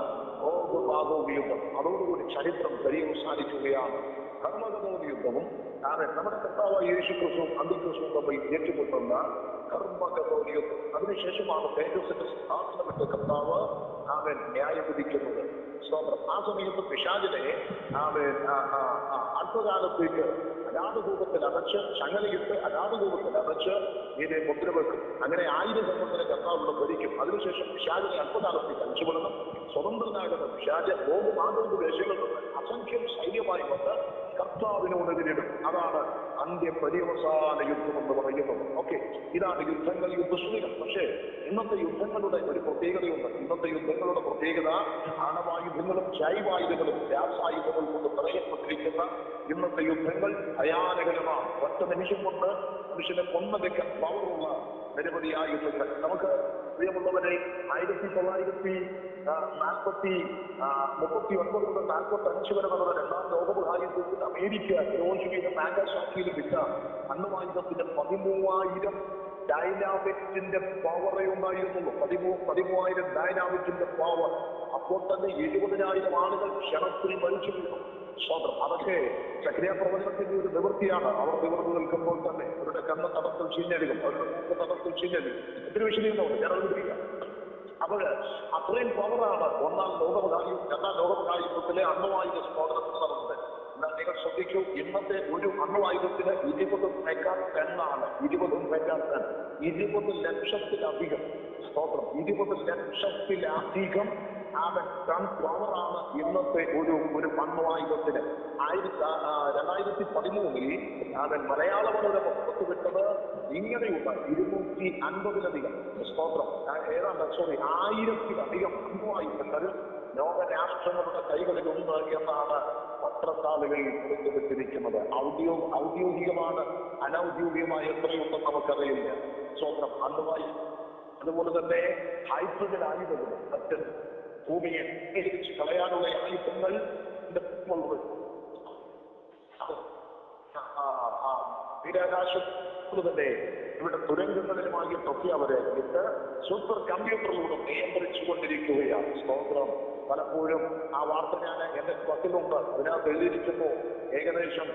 യുദ്ധം. അതോടുകൂടി ചരിത്രം പര്യവസാനിക്കുകയാണ്. ഹർമഗദോൻ യുദ്ധവും നമ്മുടെ കർത്താവായ യേശുക്രിസ്തുവും അന്തിക്രിസ്തുവും തമ്മിൽ ഏറ്റുമുട്ടുന്ന ഹർമഗദോൻ യുദ്ധം. അതിനുശേഷമാണ് തേജസ്സിന്റെ സ്ഥാപനമിട്ട കർത്താവ് ന്യായം വിധിക്കുന്നത്. സ്തോത്രം. ആ സമയത്ത് പിശാചിനെ അല്പകാലത്തേക്ക് അഗാധകൂപത്തിൽ അടച്ച്, ചങ്ങലയിട്ട് അഗാധകൂപത്തിൽ അടച്ച് ഇതിനെ മുദ്രവെക്കും. അങ്ങനെ 1000 സംവത്സരം കർത്താവിടെ ഭരിക്കും. അതിനുശേഷം പിശാചിനെ അല്പകാലത്തേക്ക് അഴിച്ചുവിടണം. സ്വതന്ത്രനാകുന്ന പിശാച് ലോകമാതൃക ദേശങ്ങളിൽ നിന്ന് അസംഖ്യം സൈന്യമായി വന്ന് കർത്താവിനോടെതിരിടും. അതാണ് അന്ത്യപര്യവസാന യുദ്ധം എന്ന് പറയുന്നത്. ഓക്കെ. ഇതാണ് യുദ്ധങ്ങൾ, യുദ്ധശ്രുതികൾ. പക്ഷേ ഇന്നത്തെ യുദ്ധങ്ങളുടെ ഒരു പ്രത്യേകതയുണ്ട്. ഇന്നത്തെ യുദ്ധങ്ങളുടെ പ്രത്യേകത ആണവായുധങ്ങളും ജൈവായുധങ്ങളും രാസായുധങ്ങൾ കൊണ്ട് നിറയപ്പെട്ടിരിക്കുന്ന ഇന്നത്തെ യുദ്ധങ്ങൾ ഭയാനകരമാണ്. ഒറ്റ നിമിഷം കൊണ്ട് മനുഷ്യനെ കൊന്നതെക്കാൻ പവറുള്ള നിരവധി ആയുധങ്ങൾ. നമുക്ക് പ്രിയമുള്ളവരെ 1939 മുതൽ 45 വരെ നടന്ന 2-ാം ലോകമഹായുദ്ധത്തിൽ അമേരിക്ക ഹിരോഷിമയിലും നാഗസാക്കിയിലും വിട്ട അണ്വായുധത്തിന്റെ 13,000 ഡൈനാമിറ്റിന്റെ പവറേ ഉണ്ടായിരുന്നുള്ളൂ. 13,000 ഡൈനാമിറ്റിന്റെ പവർ. അപ്പോൾ തന്നെ 70,000 ആളുകൾ ക്ഷണത്തിൽ മരിച്ചു വീണു. സ്വന്തം. അതൊക്കെ സക്രിയ പ്രവചനത്തിന്റെ ഒരു നിവൃത്തിയാണ്. അവർ നിവർന്നു നിൽക്കുമ്പോൾ തന്നെ അവരുടെ കണ്ണ് തടത്തിൽ ചീഞ്ഞടിക്കും, അവരുടെ മൂക്ക് തടത്തിൽ ചീഞ്ഞടിക്കും. ഒത്തിരി വിശദീകരണമുണ്ട്, ഞാനത് വിളിക്കാം. അപ്പോൾ അത്രയും പവറാണ് 1-ാം ലോകമഹായുദ്ധം 2-ാം ലോകമഹായുദ്ധത്തിലെ അണ്വായുധ സ്ഫോടനത്തിൽ നടന്നത്. എന്നാൽ നിങ്ങൾ ശ്രദ്ധിക്കൂ, ഇന്നത്തെ ഒരു അണ്വായുധത്തിന് 20 മെഗാ ടണ്ണാണ്. 20 മെഗാ ടൺ, 20 ലക്ഷത്തിലധികം. സ്തോത്രം. 20 ലക്ഷത്തിലധികം ടൺ പവറാണ് ഇന്നത്തെ ഒരു അണ്വായുധത്തിന്. 2013 മലയാള മനോരമ പുറത്തുവിട്ടത് ഇങ്ങനെയുള്ള 250-ലധികം സ്തോത്രം, 1000-ലധികം അണ്വായുധങ്ങൾ ലോകരാഷ്ട്രങ്ങളുടെ കൈകളിലുണ്ട് എന്നാണ് പത്രത്താളുകളിൽ പുറത്തുവിട്ടിരിക്കുന്നത്. ഔദ്യോഗികമാണ്, അനൌദ്യോഗികമായ എത്രയുണ്ടെന്ന് നമുക്കറിയില്ല. സ്തോത്രം. അണ്വായുധം, അതുപോലെ തന്നെ ഹൈഡ്രജൻ ആയുധങ്ങൾ, മറ്റ് ഭൂമിയെ കളയാനുള്ള ആയുധങ്ങൾ ബഹിരാകാശം തന്നെ ഇവിടെ തുരങ്കങ്ങളിലുമായിട്ടൊക്കെ അവരെ ഇട്ട് സൂപ്പർ കമ്പ്യൂട്ടറിലൂടെ നിയന്ത്രിച്ചുകൊണ്ടിരിക്കുകയാണ്. സ്തോത്രം. പലപ്പോഴും ആ വാർത്ത ഞാൻ എന്റെ പക്കലുണ്ട്. അതിനകത്ത് എഴുതിയിരിക്കുന്നു ഏകദേശം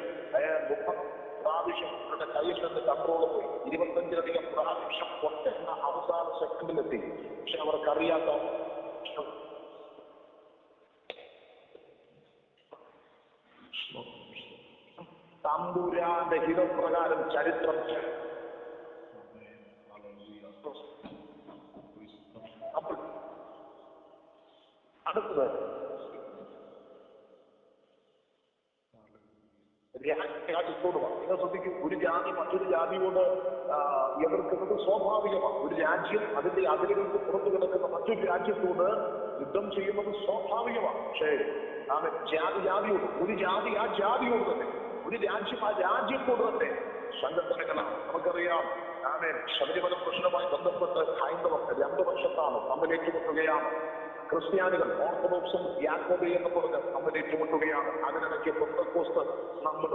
30 പ്രാവശ്യം അവരുടെ കയ്യിൽ നിന്ന് കൺട്രോൾ പോയി. 25-ലധികം പ്രാവശ്യം പൊട്ടെന്ന അവസാന സെക്കൻഡിലെത്തി. പക്ഷെ അവർക്കറിയാത്ത തമ്പുരാന്റെ ഹിതപ്രകാരം ചരിത്രം അടുത്തത് രാജ്യത്തോടുമാണ്. നിങ്ങൾ ശ്രദ്ധിക്കും, ഒരു ജാതി മറ്റൊരു ജാതിയോട് എതിർക്കുന്നത് സ്വാഭാവികമാണ്. ഒരു രാജ്യം അതിന്റെ അതിരുകൾക്ക് പുറത്തു കിടക്കുന്ന മറ്റൊരു രാജ്യത്തോട് യുദ്ധം ചെയ്യുന്നത് സ്വാഭാവികമാണ്. പക്ഷേ ജാതിയോട്, ഒരു ജാതി ആ ജാതിയോട് തന്നെ, ഒരു രാജ്യം ആ രാജ്യത്തോട് തന്നെ സംഘടനകളാണ്. നമുക്കറിയാം, ശബരിമല പ്രശ്നവുമായി ബന്ധപ്പെട്ട് ഹൈന്ദവർ 2 വർഷത്താണ് തമ്മിൽ ഏറ്റുമുട്ടുകയാണ്. ക്രിസ്ത്യാനികൾ ഓർത്തഡോക്സും യാക്കോബയും എന്ന് പറഞ്ഞ് തമ്മിൽ ഏറ്റുമുട്ടുകയാണ്. അതിനിടയ്ക്ക് പെന്തക്കോസ്ത് നമ്മൾ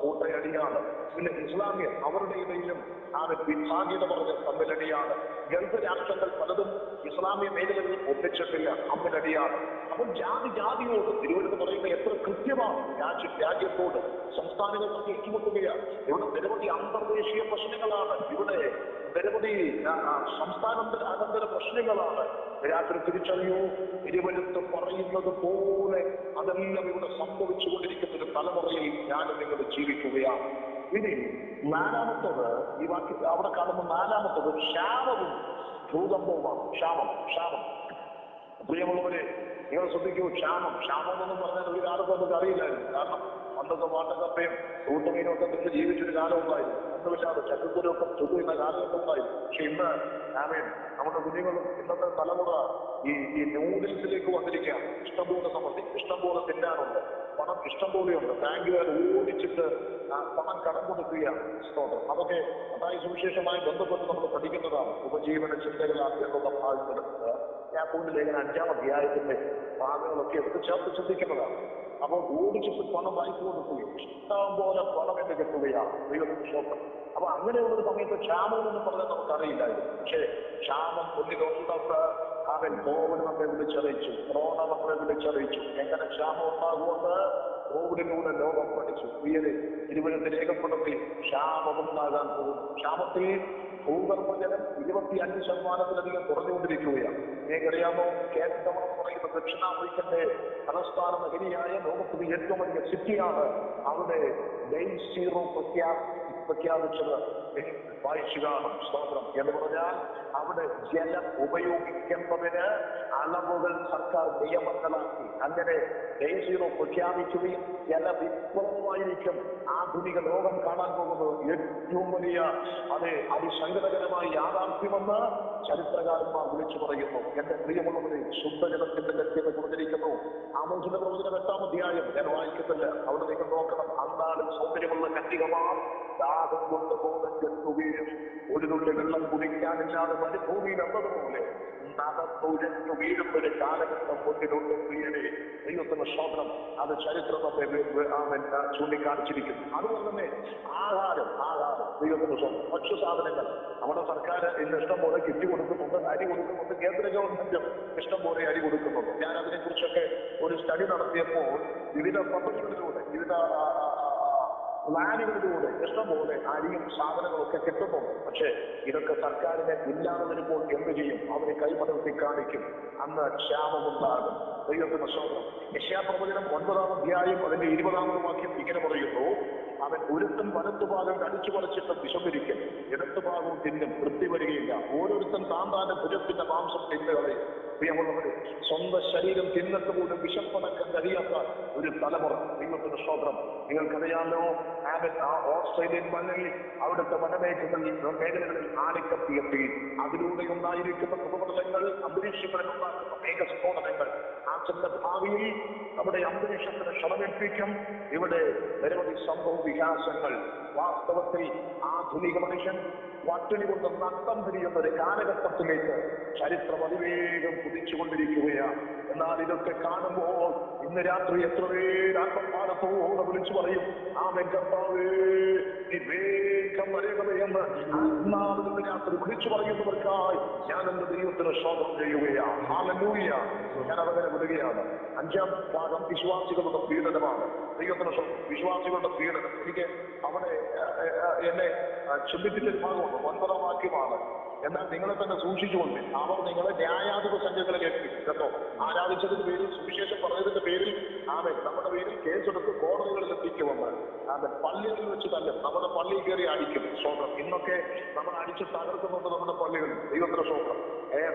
കൂട്ടയടിയാണ്. പിന്നെ ഇസ്ലാമിയർ അവരുടെ ഇടയിലും വിഭാഗീയത പറഞ്ഞ് തമ്മിലടിയാണ്. ഗൾഫ് രാഷ്ട്രങ്ങൾ പലതും ഇസ്ലാമിക മേഖലകളിൽ ഒന്നിച്ചിട്ടില്ല, തമ്മിലടിയാണ്. അപ്പം ജാതിയോട് തിരുവനന്തപുരം പറയുന്നത് എത്ര കൃത്യമാണ്. രാജ്യത്തോട് സംസ്ഥാനങ്ങൾ തമ്മിൽ ഏറ്റുമുട്ടുകയാണ്. ഇവിടെ നിരവധി അന്തർദേശീയ പ്രശ്നങ്ങളാണ്. ഇവിടെ നിരവധി സംസ്ഥാനാന്തര പ്രശ്നങ്ങളാണ്. രാത്രി തിരിച്ചറിയൂ, ഇരുവരുത്ത് പറയുന്നത് പോലെ അതെല്ലാം ഇവിടെ സംഭവിച്ചുകൊണ്ടിരിക്കുന്ന ഒരു തലമുറയിൽ ഞാനും നിങ്ങൾ ജീവിക്കുകയാണ്. ഇനി 4ാമത്തത്, ഈ വാക്യ അവിടെ കാണുന്ന 4ാമത്തത് ക്ഷാമവും ഭൂകമ്പവുമാണ്. ക്ഷാമം പ്രിയമുള്ളവരെ, നിങ്ങൾ ശ്രദ്ധിക്കൂ. ക്ഷാമം എന്നും പറഞ്ഞാൽ ഒരു കാലത്ത് നമുക്ക് അറിയില്ലായിരുന്നു. കാരണം അന്നത്തെ വാട്ടക്കപ്പയും കൂട്ടുമീനും ഒക്കെ നിന്ന് ജീവിച്ചൊരു കാലം ഉണ്ടായിരുന്നു. ഒന്നുമില്ലാതെ ചക്കക്കുരൊക്കെ ചുറ്റുന്ന കാലഘട്ടം ഉണ്ടായിരുന്നു. പക്ഷെ ഇന്ന് നമ്മുടെ കുഞ്ഞുങ്ങളും ഇന്നത്തെ തലമുറ ഈ നൂഡിൽസിലേക്ക് വന്നിരിക്കുകയാണ്. ഇഷ്ടംപോലെ സമൃദ്ധി, ഇഷ്ടംപോലെ തിന്നാനുണ്ട്, പണം ഇഷ്ടംപോലെയുണ്ട്. ബാങ്കുകാർ ഓടിച്ചിട്ട് പണം കടം കൊടുക്കുകയാണ്. സ്തോത്രം. അതൊക്കെ അതായത് സുവിശേഷമായി ബന്ധപ്പെട്ട് നമ്മൾ പഠിക്കുന്നതാണ്. ഉപജീവന ചിന്തകളാക്കിയുള്ള ഭാഗങ്ങൾ യാക്കോബിന്റെ ലേഖനം 5-ാം അധ്യായത്തിന്റെ ഭാഗങ്ങളൊക്കെ എടുത്ത് ചേർത്ത് ചിന്തിക്കുന്നതാണ്. അപ്പോൾ ഓടിച്ചിട്ട് പണം വായ്പ കൊടുക്കുകയും ഇഷ്ടം പോലെ പണം എന്ന് കിട്ടുകയാണ്. ദൈവത്തിന് സ്തോത്രം. അപ്പൊ അങ്ങനെയുള്ളൊരു സമയത്ത് ക്ഷാമം എന്ന് പറഞ്ഞാൽ നമുക്കറിയില്ലായിരുന്നു. പക്ഷേ ക്ഷാമം മുന്നിലുണ്ടെന്ന് കോവിഡ് നമ്മെ വിളിച്ചറിയിച്ചു, കൊറോണ നമ്മളെ വിളിച്ചറിയിച്ചു. എങ്ങനെ ക്ഷാമം ഉണ്ടാകുകൊണ്ട് കോവിഡിലൂടെ ലോകം പഠിച്ചു. തിരുവനന്തപുരത്ത് രേഖപ്പെടുത്തി ക്ഷാമമുണ്ടാകാൻ പോകുന്നു. ക്ഷാമത്തിൽ ഭൂഗർഭജലം 25% കുറഞ്ഞുകൊണ്ടിരിക്കുകയാണ്. നിങ്ങൾക്കറിയാമോ, കേപ്പ് ടൗൺ എന്ന് പറയുന്ന ദക്ഷിണാഫ്രിക്കന്റെ തലസ്ഥാന നഗരിയായ ലോകത്തിലെ ഏറ്റവും വലിയ സിറ്റിയാണ്. അവിടെ ഡെയ് സീറോ പ്രഖ്യാപിച്ചത് വായിച്ചു കാണും. സ്തോത്രം. എന്ന് പറഞ്ഞാൽ അവിടെ ജലം ഉപയോഗിക്കുന്നതിന് അളവുകൾ സർക്കാർ നിയമങ്ങളാക്കി. അങ്ങനെ ഡെയ് സീറോ പ്രഖ്യാപിക്കുകയും ജലവിപ്ലവമായിരിക്കും ആധുനിക ലോകം കാണാൻ പോകുന്നത്. ഏറ്റവും വലിയ അതിസങ്കടകരമായ യാഥാർത്ഥ്യമെന്ന് ചരിത്രകാരന്മാർ വിളിച്ചു പറയുന്നു. എന്റെ പ്രിയമുള്ളവരെ, ശുദ്ധജലത്തിന്റെ ലഭ്യത കുറഞ്ഞിരിക്കുന്നു. ആമോസിന്റെ പ്രവചനം 8-ാം അധ്യായം ഞാൻ വായിക്കുന്നില്ല, അവിടെ നിങ്ങൾ നോക്കണം. അന്നാലും സൗന്ദര്യമുള്ള കന്യകമാർ ദാഹം കൊണ്ട് ബോധം കെട്ടു വീഴും. ഒരു തുള്ളി വെള്ളം കുടിക്കാനില്ലാതെ മരുഭൂമിയിൽ എന്നതുപോലെ നടന്നുഴഞ്ഞു വീഴുന്ന ഒരു കാലഘട്ടം മുന്നിലുണ്ട്. പ്രിയരെ, ദൈവത്തിന്റെ സ്തോത്രം. അത് ചരിത്രം നമ്മെ ചൂണ്ടിക്കാണിച്ചിരിക്കുന്നു. അതുപോലെ തന്നെ ആഹാരം ദൈവത്തിന്റെ സ്തോത്രം. ഭക്ഷ്യസാധനങ്ങൾ നമ്മുടെ സർക്കാർ ഇന്ന് ഇഷ്ടം പോലെ കിറ്റ് കൊടുക്കുന്നുണ്ട്, അരി കൊടുക്കുന്നുണ്ട്. കേന്ദ്ര ഗവൺമെന്റും ഇഷ്ടം പോലെ അരി കൊടുക്കുന്നുണ്ട്. ഞാൻ അതിനെക്കുറിച്ചൊക്കെ ഒരു സ്റ്റഡി നടത്തിയപ്പോൾ വിവിധ പദ്ധതികളിലൂടെ, വിവിധ പ്ലാനുകളിലൂടെ ഇഷ്ടംപോലെ അരിയും സാധനങ്ങളൊക്കെ കിട്ടുന്നുണ്ട്. പക്ഷെ ഇതൊക്കെ സർക്കാരിനെ ഇല്ലാതെ വരുമ്പോൾ എന്ത് ചെയ്യും? അവരെ കൈമടർത്തി കാണിക്കും. അന്ന് ക്ഷാമമുണ്ടാകും. ദൈവത്തിന്റെ സ്തോത്രം. യെശയ്യാപ്രവചനം 9-ാം അധ്യായം അതിന്റെ 20-ാമത് വാക്യം ഇങ്ങനെ പറയുന്നു: അവൻ ഒരുത്തൻ വലത്തുഭാഗം കടിച്ചു പറിച്ചിട്ട് വിശന്നിരിക്കും, ഇടത്തുഭാഗവും തിന്നും, തൃപ്തി വരികയില്ല. ഓരോരുത്തൻ താന്താന്റെ ഭുജത്തിന്റെ മാംസം തിന്നുകളയും. പ്രിയമുള്ളവരെ, സ്വന്തം ശരീരം തിന്നിട്ട് പോലും വിശപ്പടക്കാൻ കഴിയാത്ത ഒരു തലമുറ. ദൈവത്തിന്റെ സ്തോത്രം. നിങ്ങൾക്കറിയാമോ, ആ ഓസ്ട്രേലിയൻ മണ്ണിൽ അവിടുത്തെ മേഖലകളിൽ ആളിക്കത്തിയെത്തി. അതിലൂടെ ഉണ്ടായിരിക്കുന്ന പുകപടലങ്ങൾ, അന്തരീക്ഷങ്ങളിൽ ഉണ്ടാക്കുന്ന മേഘസ്ഫോടനങ്ങൾ ആച്ചന്റെ ഭാവിയിൽ നമ്മുടെ അന്തരീക്ഷത്തിന് ക്ഷമമേൽപ്പിക്കും. ഇവിടെ നിരവധി സംഭവ വികാസങ്ങൾ. വാസ്തവത്തിൽ ആധുനിക മനുഷ്യൻ പട്ടിണി കൊണ്ട് നഷ്ടം തിരിയുന്ന ഒരു കാലഘട്ടത്തിലേക്ക് ചരിത്രം അതിവേഗം കുതിച്ചുകൊണ്ടിരിക്കുകയാണ്. എന്നാൽ ഇതൊക്കെ കാണുമ്പോൾ ഇന്ന് രാത്രി എത്ര പേര് ആത്മഭാരത്തോടെ വിളിച്ചു പറയും: ആമേൻ കർത്താവേ, നീ വേഗം വരേണമേ എന്ന് ആത്മാവിൽ രാത്രി വിളിച്ചു പറയുന്നവർക്കായി ഞാൻ എന്റെ ദൈവത്തിന് സ്തോത്രം ചെയ്യുകയാണ്. ഹല്ലേലൂയ. ഞാൻ അതങ്ങനെ വിടുകയാണ്. 5-ാം ഭാഗം വിശ്വാസികളുടെ പീഡനമാണ്. ദൈവത്തിന് വിശ്വാസികളുടെ പീഡനം. എനിക്ക് അവിടെ എന്നെ ചിന്തിപ്പിച്ചൊരു ഭാഗമുണ്ട്. 9-ാം വാക്യമാണ്: എന്നാൽ നിങ്ങളെ തന്നെ സൂക്ഷിച്ചുകൊണ്ട് അവർ നിങ്ങളെ ന്യായാധിപ സംഘങ്ങളെ കേൾപ്പിക്കും. കേട്ടോ, ആരാധിച്ചതിന്റെ പേരിൽ, സുവിശേഷം പറഞ്ഞതിന്റെ പേരിൽ നമ്മുടെ പേരിൽ കേസെടുത്ത് കോടതികളിൽ എത്തിക്കുമെന്ന്. പള്ളികളിൽ വെച്ച് തന്നെ നമ്മുടെ പള്ളിയിൽ കയറി അടിക്കും. സ്തോത്രം. ഇന്നൊക്കെ നമ്മൾ അടിച്ച് തകർക്കുന്നുണ്ട് നമ്മുടെ പള്ളികളിൽ. ദൈവത്തിന്റെ സ്തോത്രം.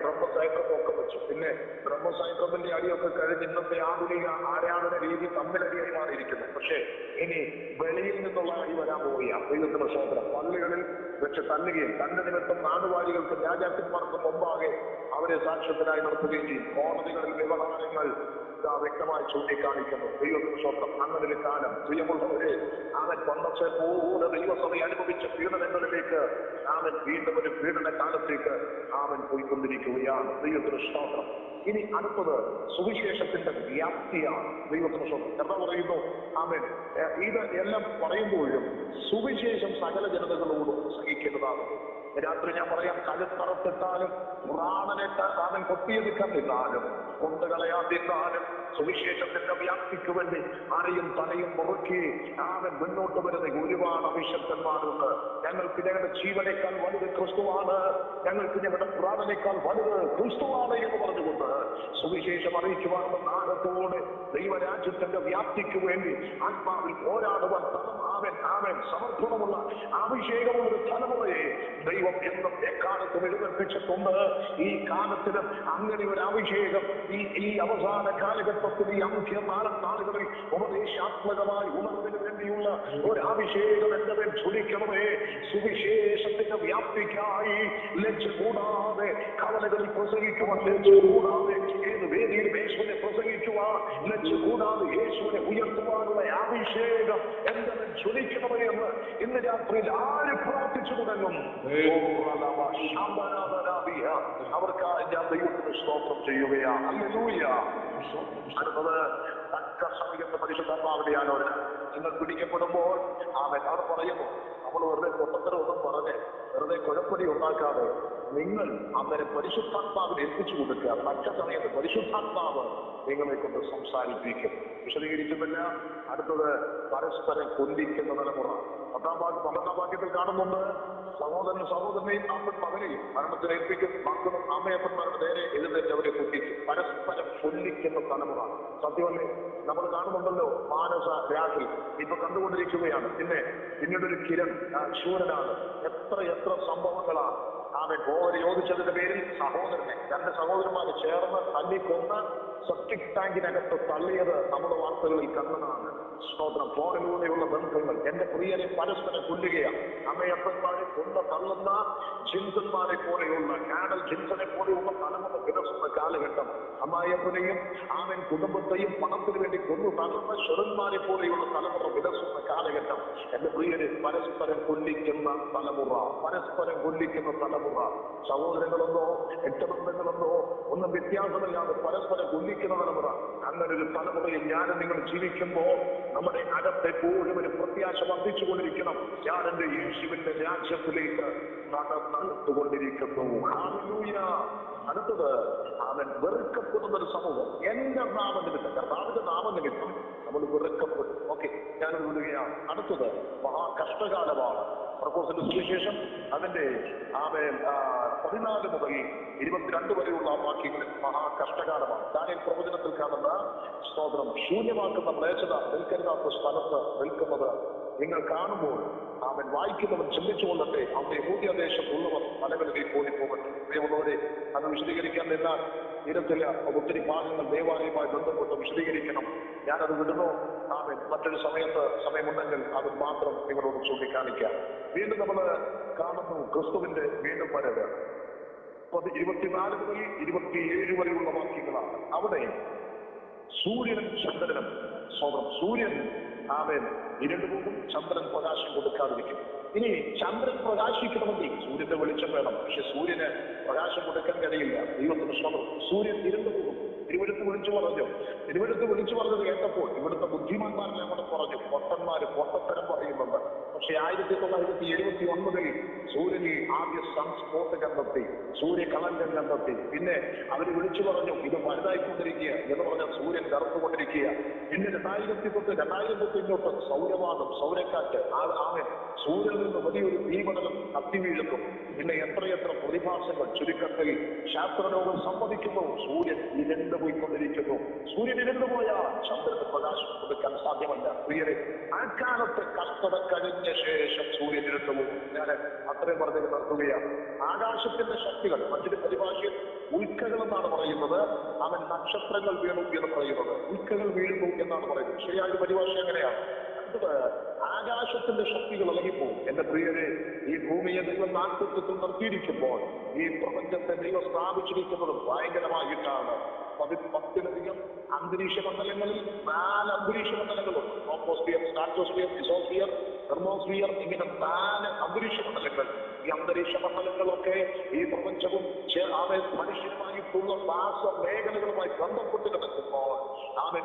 ബ്രഹ്മസൈത്രം ഒക്കെ വെച്ചു. പിന്നെ ബ്രഹ്മസൈത്രത്തിന്റെ അടിയൊക്കെ കഴിഞ്ഞ് ഇന്നത്തെ ആധുനിക ആരാധന രീതി തമ്മിലടിയായി മാറിയിരിക്കുന്നു. പക്ഷേ ഇനി വെളിയിൽ നിന്നുള്ള അടി വരാൻ പോവുകയാണ്. ദൈവത്തിന്റെ സ്തോത്രം. പള്ളികളിൽ വെച്ച് തല്ലുകയും തന്റെ നിമിത്തം നാടുവാഴികൾക്കും രാജാക്കന്മാർക്കും മുമ്പാകെ അവരെ സാക്ഷ്യത്തിനായി നടത്തുകയും ചെയ്യും. കോടതികളിൽ വ്യവഹാരങ്ങൾ വ്യക്തമായി ചൂണ്ടിക്കാണിക്കുന്നു. ദൈവത്തിന്റെ സ്തോത്രം. അങ്ങനെ ഒരു കാലം പ്രിയമുള്ളവരെ, അവൻ പണ്ടത്തെ പോലെ ദൈവസഭ അനുഭവിച്ച പീഡനങ്ങളിലേക്ക് അവൻ വീണ്ടും ഒരു പീഡന കാലത്തേക്ക് അവൻ പോയിക്കൊണ്ടിരിക്കുകയാണ്. ദൈവത്തിന്റെ സ്തോത്രം. ഇനി അടുത്തത് സുവിശേഷത്തിന്റെ വ്യാപ്തിയാണ്. ദൈവത്തിന് സ്തോത്രം. എന്താ പറയുന്നു? ആമേൻ. ഇത് എല്ലാം പറയുമ്പോഴും സുവിശേഷം സകല ജനതകളോടും സഹിക്കുന്നതാണ്. രാത്രി ഞാൻ പറയാം, കഴുത്തറത്തിട്ടാലും പ്രാണനിട്ട് അവൻ കൊത്തിയെടുക്കാൻ നിന്നാലും കൊണ്ടുകളയാതിരുന്നാലും സുവിശേഷത്തിന്റെ വ്യാപ്തിക്ക് വേണ്ടി അരയും തലയും മുറുക്കി അവൻ മുന്നോട്ട് വരുന്ന ഒരുപാട് അഭിഷക്തന്മാരുണ്ട്. ഞങ്ങൾക്ക് ഞങ്ങളുടെ ജീവനേക്കാൾ വലുത് ക്രിസ്തുവാണ്, ഞങ്ങൾക്ക് ഞങ്ങളുടെ പ്രാണനേക്കാൾ വലുത് ക്രിസ്തുവാണ് എന്ന് പറഞ്ഞുകൊണ്ട് സുവിശേഷം അറിയിക്കുവാനുള്ള നാഗത്തോടെ ദൈവരാജ്യത്തിന്റെ വ്യാപ്തിക്ക് വേണ്ടി ആത്മാവിൽ പോരാടുവാൻ അവൻ സമർപ്പണമുള്ള അഭിഷേകമുള്ള തലമുറയെ ദൈവം എന്നും എക്കാലത്തും എഴുന്നേൽപ്പിച്ചിട്ടുണ്ട്. ഈ കാലത്തിലും അങ്ങനെ ഒരു അഭിഷേകം ഈ അവസാന കാലഘട്ടത്തിൽ, ഈ നാളുകളിൽ ഉപദേശാത്മകമായി ഉണർവിന് വേണ്ടിയുള്ള ഒരു അഭിഷേകം എന്റെ മേൽ ചൊരിക്കണമേ. സുവിശേഷത്തിന്റെ വ്യാപ്തിക്കായി ലജ്ജ കൂടാതെ കവലകളിൽ പ്രസംഗിക്കുവാൻ, ലജ്ജ കൂടാതെ ഏത് വേദിയിലും യേശുവിനെ പ്രസംഗിക്കുവാൻ, ലജ്ജ കൂടാതെ യേശുവിനെ ഉയർത്തുവാനുള്ള അഭിഷേകം എന്റെ മേൽ ചൊരിക്കണമേ എന്ന് ഇന്ന് രാത്രിയിൽ ആര് പ്രാർത്ഥിച്ചു തുടങ്ങും? അവർക്കായി ഞാൻ ദൈവത്തിന് സ്തോത്രം ചെയ്യുകയാണ്. ഹല്ലേലൂയ. അടുത്തത് തക്ക സമയത്ത് പരിശുദ്ധാത്മാവിന്റെ ആലോചന. നിങ്ങൾ പിടിക്കപ്പെടുമ്പോൾ അവിടെ പറയുന്നു, നമ്മൾ വെറുതെ പൊട്ടത്തരമൊന്നും പറഞ്ഞ് വെറുതെ കുഴപ്പടി ഉണ്ടാക്കാതെ നിങ്ങൾ അന്നേരം പരിശുദ്ധാത്മാവിനെ ഏൽപ്പിച്ചു കൊടുക്കുക. തക്ക സമയത്ത് പരിശുദ്ധാത്മാവ് നിങ്ങളെ കൊണ്ട് സംസാരിപ്പിക്കും. വിശദീകരിക്കുന്നില്ല. അടുത്തത് പരസ്പരം കൊല്ലിക്കുന്ന തലമുറ. 12-ാം വാക്യത്തിൽ കാണുന്നുണ്ട്, സഹോദരനും സഹോദരനെയും അപ്പൻ മകനെയും മരണത്തിന് ഏൽപ്പിക്കും, മക്കളും അമ്മയപ്പന്മാരുടെ നേരെ എഴുന്നേറ്റ് അവരെ കൊല്ലിക്കും. പരസ്പരം കൊല്ലിക്കുന്ന തലമുറ. സത്യമല്ലേ? നമ്മൾ കാണുന്നുണ്ടല്ലോ മാനസ രാത്രി ഇപ്പൊ കണ്ടുകൊണ്ടിരിക്കുകയാണ്. പിന്നീടൊരു കിരൺ ശൂരനാണ്. എത്ര സംഭവങ്ങളാണ്. അവൻ ഓവർ യോജിച്ചതിന്റെ പേരിൽ സഹോദരനെ, 2 സഹോദരന്മാരെ ചേർന്ന് തല്ലിക്കൊന്ന് സെപ്റ്റിക് ടാങ്കിനകത്ത് തള്ളിയത് നമ്മുടെ വാർത്തകളിൽ കണ്ടതാണ്. സ്തോത്രം. ഫോണിലൂടെയുള്ള ബന്ധങ്ങൾ എന്റെ പ്രിയരെ പരസ്പരം കൊല്ലുകയാണ്. അമ്മയപ്പന്മാരെ തള്ളുന്ന ജിൻസന്മാരെ പോലെയുള്ള, കാഡൽ ജിൻസനെ പോലെയുള്ള തലമുറ വിലസുന്ന കാലഘട്ടം. അമ്മായപ്പനെയും അവൻ കുടുംബത്തെയും പണത്തിന് വേണ്ടി തള്ളുന്ന ഷെറന്മാരെ പോലെയുള്ള തലമുറ വിലസുന്ന കാലഘട്ടം. എന്റെ പ്രിയരെ പരസ്പരം കൊല്ലിക്കുന്ന തലമുറ, പരസ്പരം കൊല്ലിക്കുന്ന തലമുറ. സഹോദരങ്ങളെന്നോ രക്തബന്ധങ്ങളെന്നോ ഒന്നും വ്യത്യാസമില്ലാതെ പരസ്പരം കൊല്ലിക്കുന്ന തലമുറ. അങ്ങനെ ഒരു തലമുറയിൽ ഞാനും നിങ്ങൾ ജീവിക്കുമ്പോൾ നമ്മുടെ അകത്തെപ്പോഴും ഒരു പ്രത്യാശ വർദ്ധിച്ചുകൊണ്ടിരിക്കണം. ഞാൻ എന്റെ യേശുവിന്റെ രാജ്യത്തിലേക്ക് നടന്നുകൊണ്ടിരിക്കുന്നു. ഹല്ലേലൂയ. അടുത്തത് അവൻ വെറുക്കപ്പെടുന്ന ഒരു സമൂഹം. എന്റെ നാമനിമിത്തം, കർത്താവിന്റെ നാമനിമിത്തം നമ്മൾ വെറുക്കപ്പെടും. ഓക്കെ, ഞാനത് വിടുകയാണ്. അടുത്തത് മഹാകഷ്ടകാലമാണ്. മർക്കോസിന്റെ സുവിശേഷം അതിന്റെ 14 മുതൽ 22 വരെയുള്ള വാക്യങ്ങളിൽ മഹാകഷ്ടകാലമാണ്. ദാനിയേൽ പ്രവചനത്തിൽ കാണുന്ന സ്തോത്രം ശൂന്യമാക്കുന്ന മ്ലേച്ഛത നിൽക്കരുതാത്ത സ്ഥലത്ത് നിൽക്കുന്നത് നിങ്ങൾ കാണുമ്പോൾ അവൻ വായിക്കുന്നവൻ ചിന്തിച്ചുകൊള്ളട്ടെ. അവന്റെ യഹൂദ്യദേശം ഉള്ളവർ മലകളിൽ ഓടിപ്പോകട്ടെ. പ്രിയമുള്ളവരെ, അത് വിശദീകരിക്കാൻ നിന്നാൽ തീരത്തില്ല. ഒത്തിരി ഭാഗങ്ങൾ ദേവാലയവുമായി ബന്ധപ്പെട്ട് വിശദീകരിക്കണം. ഞാനത് വിടുന്നു. മറ്റൊരു സമയമുണ്ടെങ്കിൽ അത് മാത്രം നിങ്ങളോട് ചൂണ്ടിക്കാണിക്കാം. വീണ്ടും നമ്മൾ കാണുന്നു ക്രിസ്തുവിന്റെ വീണ്ടും വരവ്. 24 മുതൽ 27 വരെയുള്ള വാക്യങ്ങളാണ്. അവിടെ സൂര്യനും ചന്ദ്രനും സൂര്യൻ ഇരുണ്ടു പോകും, ചന്ദ്രൻ പ്രകാശം കൊടുക്കാതിരിക്കും. ഇനി ചന്ദ്രൻ പ്രകാശിക്കണമെങ്കിൽ സൂര്യന്റെ വെളിച്ചം വേണം. പക്ഷെ സൂര്യന് പ്രകാശം കൊടുക്കാൻ കഴിയില്ല. ദൈവത്തിന് ശ്രമം. സൂര്യൻ ഇരുണ്ടു പോകും. തിരുവഴുത്ത് വിളിച്ചു പറഞ്ഞത് കേട്ടപ്പോൾ ഇവിടുത്തെ ബുദ്ധിമാന്മാരെല്ലാം കൂടെ പറഞ്ഞു, പൊട്ടന്മാര് പൊട്ടത്തരം പറയുന്നുണ്ട്. പക്ഷെ 1979 സൂര്യനിൽ ആദ്യ സൺസ്പോട്ട് കണ്ടെത്തി, സൂര്യകളങ്കം കണ്ടെത്തി. പിന്നെ അവര് വിളിച്ചു പറഞ്ഞു, ഇത് വലുതായിക്കൊണ്ടിരിക്കുക എന്ന് പറഞ്ഞാൽ സൂര്യൻ കറുത്തുകൊണ്ടിരിക്കുക. പിന്നെ 2000 ഇങ്ങോട്ട് സൗരവാദം, സൗരക്കാറ്റ്, സൂര്യനിൽ നിന്ന് വലിയൊരു തീപടലം കത്തി വീഴുന്നു. പിന്നെ എത്രയെത്ര പ്രതിഭാസങ്ങൾ. ചുരുക്കത്തിൽ ശാസ്ത്രലോകം സമ്മതിക്കുന്നു, സൂര്യൻ ഇരുണ്ടു പോയിക്കൊണ്ടിരിക്കുന്നു. സൂര്യൻ ഇരുണ്ടു പോയാൽ ചന്ദ്രന് പ്രകാശം കൊടുക്കാൻ സാധ്യമല്ല. പ്രിയരെ, ആ കാലത്ത് കഷ്ടത കഴിഞ്ഞ ശേഷം സൂര്യൻ ഇരുണ്ടു പോകും. ഞാൻ അത്രയും പറഞ്ഞത് നിർത്തുകയാണ്. ആകാശത്തിന്റെ ശക്തികൾ, മറ്റൊരു പരിഭാഷയിൽ എന്നാണ് പറയുന്നത്. അവൻ നക്ഷത്രങ്ങൾ വീണു എന്ന് പറയുന്നത്, ഉൽക്കകൾ വീഴുന്നു എന്നാണ് പറയുന്നത്. ശരിയായ പരിഭാഷ എങ്ങനെയാണ്? ആകാശത്തിന്റെ ശക്തികൾ ഇളകിപ്പോകും. എന്റെ പ്രിയരെ, ഈ ഭൂമിയെ ദൈവം നാൽപ്പത്തെട്ടിൽ നിർത്തിയിരിക്കുമ്പോൾ ഈ പ്രപഞ്ചത്തെ ദൈവം സ്ഥാപിച്ചിരിക്കുന്നത് ഭയങ്കരമായിട്ടാണ്. 10ലധികം അന്തരീക്ഷ മണ്ഡലങ്ങളിൽ 4 അന്തരീക്ഷ മണ്ഡലങ്ങളുണ്ട്. ട്രോപ്പോസ്ഫിയർ, സ്ട്രാറ്റോസ്ഫിയർ, മെസോസ്ഫിയർ, തെർമോസ്ഫിയർ, ഇങ്ങനെ 4 അന്തരീക്ഷ മണ്ഡലങ്ങൾ. ഈ അന്തരീക്ഷ മണ്ഡലങ്ങളൊക്കെ ഈ പ്രപഞ്ചവും മനുഷ്യനുമായിട്ടുള്ള വാസ മേഖലകളുമായി ബന്ധപ്പെട്ട് കിടക്കുമ്പോൾ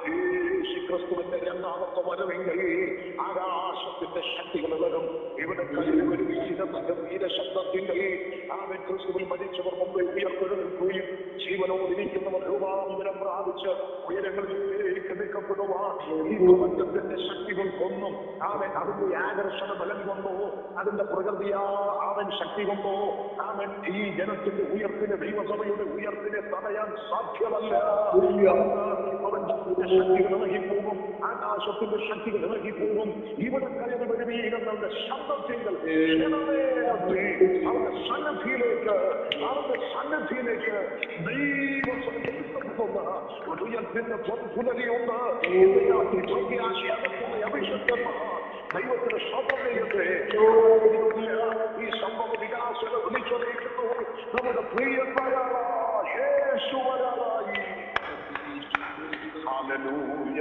യേശുക്രിസ്തുവിന്റെ 2ാമത്തെ വരവെങ്കിൽ ആകാശത്തിന്റെ ശക്തികൾ ഇളകും. ഇവിടെ കയ്യിൽ ഒരു വീരശബ്ദത്തിന്റെ ക്രിസ്തുവിൽ മരിച്ചവർ മുമ്പ് ഉയർത്തെഴുന്നേൽക്കുകയും ജീവനോടിരിക്കുന്നവർ രൂപാന്തരം പ്രാപിച്ച് ഉയരങ്ങളിലേക്ക് നിൽക്കപ്പെടുവാൻ ഈ പ്രപഞ്ചത്തിന്റെ ശക്തികൾ കൊന്നും അതിന്റെ ആകർഷണ ബലം കൊണ്ടോ അതിന്റെ പ്രകൃതിയാ ശക്തി കൊണ്ടോ ഈ ജനത്തിന്റെ ഉയർപ്പിന്, ദൈവസഭയുടെ ഉയർപ്പിനെ തടയാൻ സാധ്യമല്ല. പ്രപഞ്ചത്തിന്റെ ശക്തികൾ ഇളകിപ്പോകും, ആകാശത്തിന്റെ ശക്തികൾ ഇളകിപ്പോകും. ഇവിടെ കയറി വരുവീരെന്നവരുടെ ശബ്ദത്തിങ്കൽ അവരുടെ സന്നദ്ധിയിലേക്ക് ദൈവ ഉയർപ്പിന്റെ പുനരിയുണ്ട്. അഭിഷക്തന്മാർ ദൈവത്തിന് ശബ്ദം ചെയ്യട്ടെ. ഈ സംഭവ വികാസങ്ങൾ വിളിച്ചറിയിക്കുന്നു. നമ്മുടെ പ്രിയന്മാരായി യേശു വരാറായി. Hallelujah,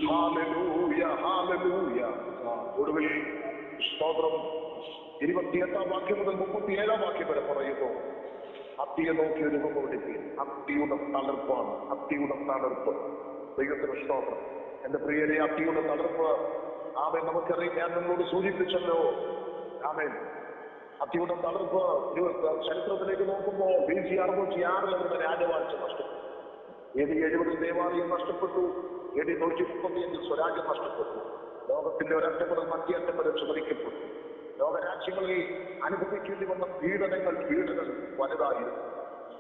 hallelujah, hallelujah. ഒടുവിൽ സ്തോത്രം 28-ാം വാക്യം മുതൽ 37-ാം വാക്യം വരെ പറയുന്നു, അത്തിയെ നോക്കി ഒരു മുഖമെടുക്കുകയും അത്തിയുടെ തളർപ്പാണ്. അത്തിയുടെ തളർപ്പ്. ദൈവത്തിന് സ്തോത്രം. എന്റെ പ്രിയരെ, അത്തിയുടെ തളർപ്പ് നമുക്കറിയാം. ഞാൻ നിങ്ങളോട് സൂചിപ്പിച്ചല്ലോ. അത്തിയുടെ തളർപ്പ് ചരിത്രത്തിലേക്ക് നോക്കുമ്പോൾ BC 66 അവരുടെ രാജവാഴ്ച നഷ്ടപ്പെട്ടു. AD 70 ദേവാലയം നഷ്ടപ്പെട്ടു. AD 135 സ്വരാജ്യം നഷ്ടപ്പെട്ടു. ലോകത്തിന്റെ ഒരറ്റം മുതൽ മറ്റേ അറ്റം വരെ ചുമരിക്കപ്പെട്ടു. ലോകരാജ്യങ്ങളിൽ അനുഭവിക്കേണ്ടി വന്ന പീഡനങ്ങൾ വലുതായിരുന്നു.